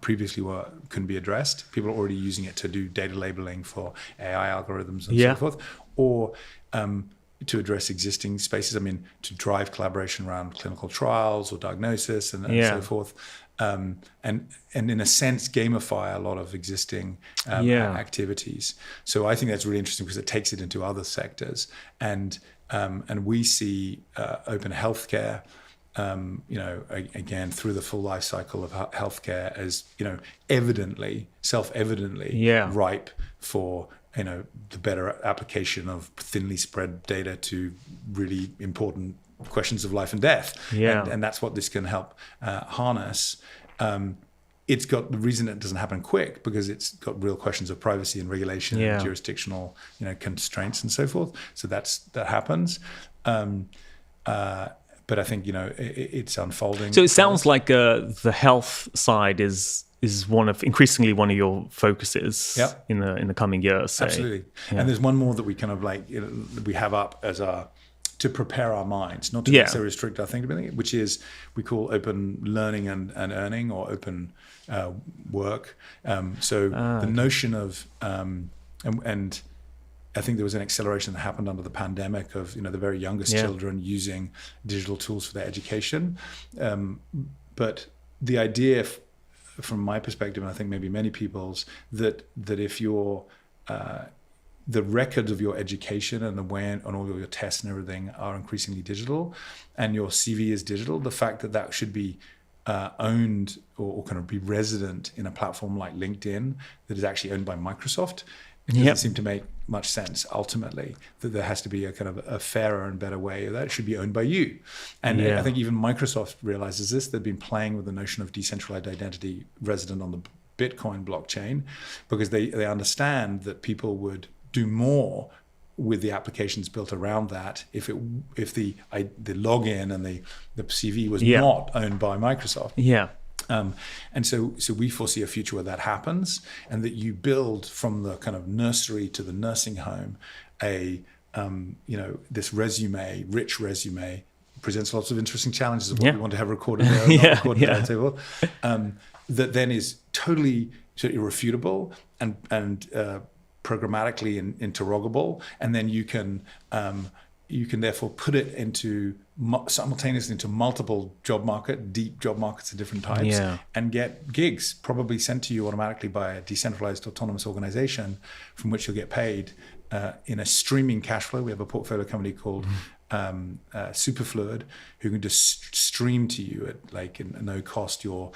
previously couldn't be addressed. People are already using it to do data labeling for AI algorithms and so forth, or to address existing spaces. I mean, to drive collaboration around clinical trials or diagnosis and so forth. And in a sense, gamify a lot of existing activities. So I think that's really interesting because it takes it into other sectors. And we see open healthcare, again, through the full life cycle of healthcare as, self-evidently ripe for, the better application of thinly spread data to really important questions of life and death. And that's what this can help harness. It's got the reason it doesn't happen quick because it's got real questions of privacy and regulation and jurisdictional, constraints and so forth. So that happens. But I think, it's unfolding. So it sounds like the health side is increasingly one of your focuses in the coming years. Say. Absolutely. And there's one more that we kind of we have up as to prepare our minds, not to necessarily restrict our thinking, which is we call open learning and earning, or open work. The notion of and I think there was an acceleration that happened under the pandemic of the very youngest children using digital tools for their education. But the idea, from my perspective, and I think maybe many people's, that if you're the records of your education and all of your tests and everything are increasingly digital, and your CV is digital, the fact that should be owned or kind of be resident in a platform like LinkedIn that is actually owned by Microsoft, it doesn't seem to make much sense ultimately, that there has to be a kind of a fairer and better way that it should be owned by you. And I think even Microsoft realizes this. They've been playing with the notion of decentralized identity resident on the Bitcoin blockchain, because they understand that people would do more with the applications built around that if the login and the CV was not owned by Microsoft. And so we foresee a future where that happens, and that you build from the kind of nursery to the nursing home this rich resume presents lots of interesting challenges of what we want to have recorded there, not recorded on the table, that then is totally irrefutable and programmatically interrogable, and then you can therefore put it simultaneously into multiple deep job markets of different types, and get gigs probably sent to you automatically by a decentralized autonomous organization from which you'll get paid in a streaming cash flow. We have a portfolio company called Superfluid, who can just stream to you at no cost your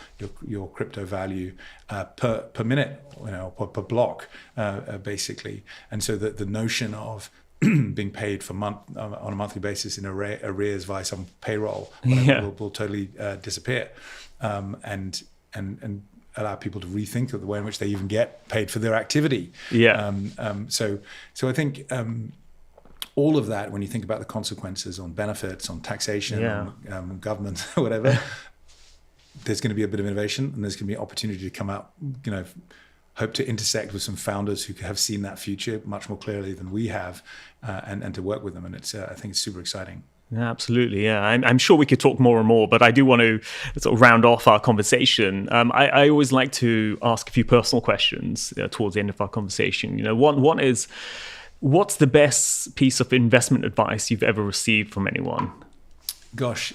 crypto value per minute, per block, basically. And so the notion of being paid on a monthly basis in arrears via some payroll will totally disappear, and allow people to rethink of the way in which they even get paid for their activity. So I think all of that, when you think about the consequences on benefits, on taxation, on government, whatever, there's going to be a bit of innovation, and there's going to be an opportunity to come out, hope to intersect with some founders who have seen that future much more clearly than we have, and to work with them. And I think it's super exciting. Yeah, absolutely. Yeah, I'm sure we could talk more and more, but I do want to sort of round off our conversation. I always like to ask a few personal questions towards the end of our conversation. One is, what's the best piece of investment advice you've ever received from anyone? Gosh,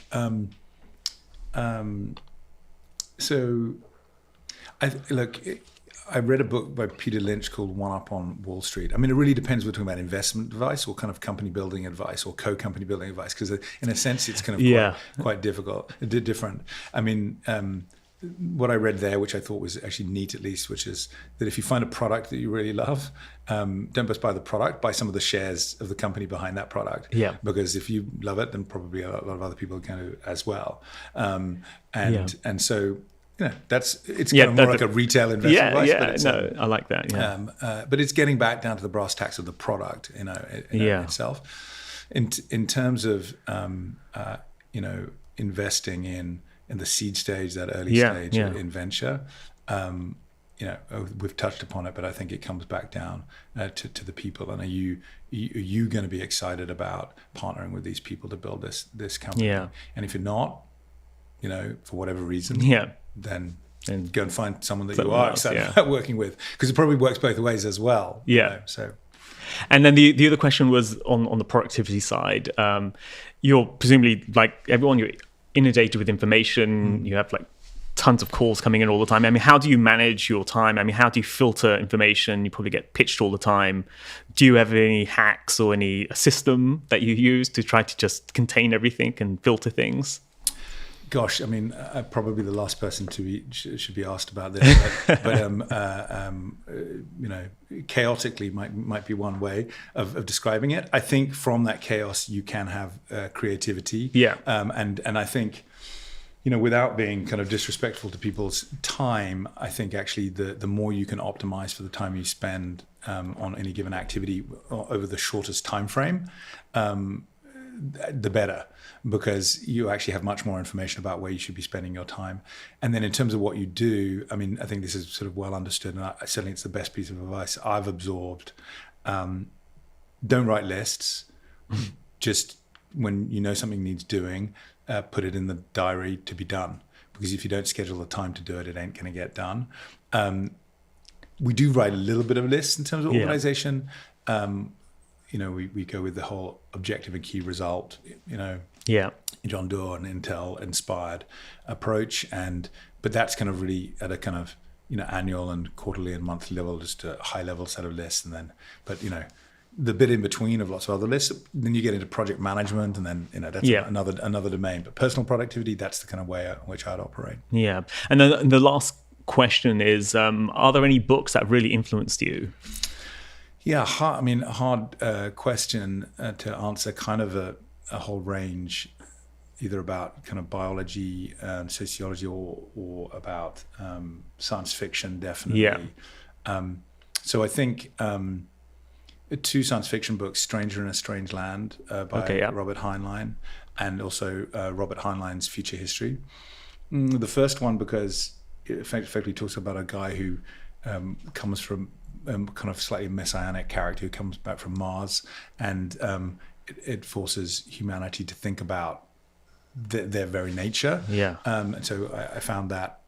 I read a book by Peter Lynch called One Up on Wall Street. I mean, it really depends whether we're talking about investment advice or kind of company building advice or co-company building advice, because in a sense it's kind of quite different. I mean, what I read there, which I thought was actually neat at least, which is that if you find a product that you really love, don't just buy the product, buy some of the shares of the company behind that product. Because if you love it, then probably a lot of other people are going to as well. And so, it's kind of more like a retail investment advice. But I like that. But it's getting back down to the brass tacks of the product, itself. In terms of investing in the seed stage, that early stage in venture, we've touched upon it, but I think it comes back down to the people. And are you going to be excited about partnering with these people to build this company? And if you're not, for whatever reason, then go and find someone that you are excited about working with, because it probably works both ways as well. So. And then the other question was on the productivity side. You're presumably, like everyone, you're inundated with information. You have tons of calls coming in all the time. I mean, how do you manage your time? I mean, how do you filter information? You probably get pitched all the time. Do you have any hacks or any system that you use to try to just contain everything and filter things? Gosh, I mean, I'm probably the last person should be asked about this, but chaotically might be one way of describing it. I think from that chaos you can have creativity. And I think, without being kind of disrespectful to people's time, I think actually the more you can optimize for the time you spend on any given activity over the shortest time frame, the better, because you actually have much more information about where you should be spending your time. And then in terms of what you do, I mean, I think this is sort of well understood, and certainly it's the best piece of advice I've absorbed. Don't write lists. Just when you know something needs doing, put it in the diary to be done, because if you don't schedule the time to do it, it ain't going to get done. We do write a little bit of lists in terms of organization. we go with the whole objective and key result, Yeah. John Doerr and Intel inspired approach, but that's kind of really at a kind of annual and quarterly and monthly level, just a high level set of lists, and then the bit in between of lots of other lists. Then you get into project management, and then that's another domain. But personal productivity, that's the kind of way in which I'd operate. Yeah, and then the last question is: are there any books that really influenced you? Yeah, hard question to answer. Kind of a whole range, either about kind of biology and sociology, or about science fiction, definitely. Yeah. So I think 2 science fiction books: "Stranger in a Strange Land" by Robert Heinlein, and also Robert Heinlein's Future History. The first one because it effectively talks about a guy who comes from kind of slightly messianic character who comes back from Mars, and it forces humanity to think about their very nature. Yeah. And so I found that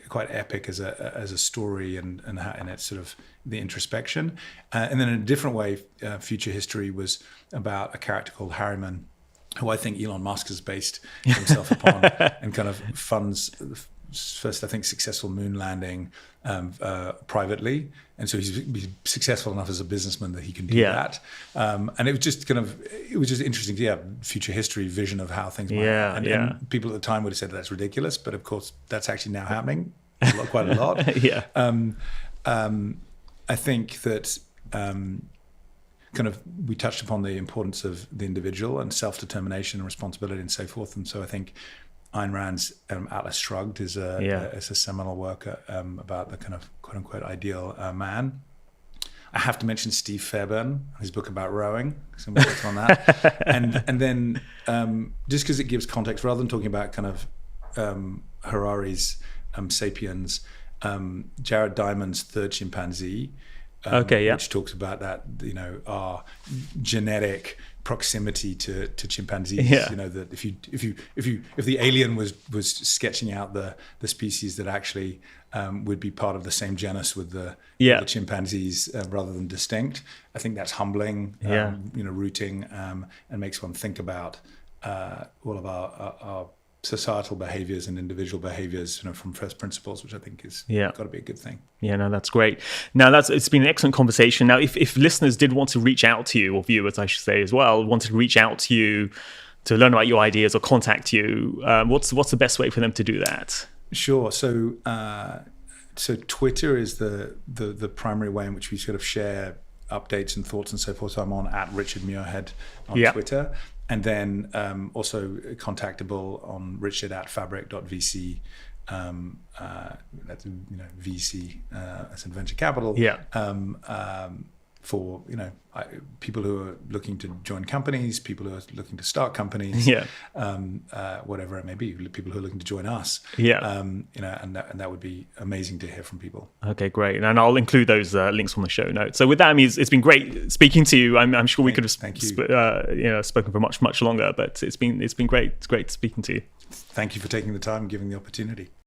quite epic as a story, and it's sort of the introspection. And then in a different way, Future History was about a character called Harriman, who I think Elon Musk has based himself upon, and kind of funds first, I think, successful moon landing privately, and so he's successful enough as a businessman that he can do that. And it was just interesting to future history vision of how things might. And people at the time would have said that's ridiculous, but of course that's actually now happening quite a lot. I think that kind of we touched upon the importance of the individual and self-determination and responsibility and so forth, and so I think Ayn Rand's Atlas Shrugged is a seminal work about the kind of quote unquote ideal man. I have to mention Steve Fairbairn, his book about rowing, some words on that, and then just because it gives context, rather than talking about kind of Harari's Sapiens, Jared Diamond's Third Chimpanzee, which talks about that our genetic proximity to chimpanzees. That if the alien was sketching out the species that actually would be part of the same genus with the chimpanzees rather than distinct, I think that's humbling, rooting, and makes one think about all of our societal behaviors and individual behaviors from first principles, which I think is got to be a good thing. That's great. Now it's been an excellent conversation. Now if listeners did want to reach out to you, or viewers I should say as well, wanted to reach out to you to learn about your ideas or contact you, what's the best way for them to do that? Sure. So Twitter is the primary way in which we sort of share updates and thoughts and so forth. So I'm on @RichardMuirhead on Twitter. And then also contactable on richard@fabric.vc. That's VC as in venture capital. For people who are looking to join companies, people who are looking to start companies, whatever it may be, people who are looking to join us. And that would be amazing to hear from people. Okay, great, and I'll include those links on the show notes. So with that, I mean, it's been great speaking to you. I'm sure we could have spoken for much longer, but it's been great. It's great speaking to you. Thank you for taking the time and giving the opportunity.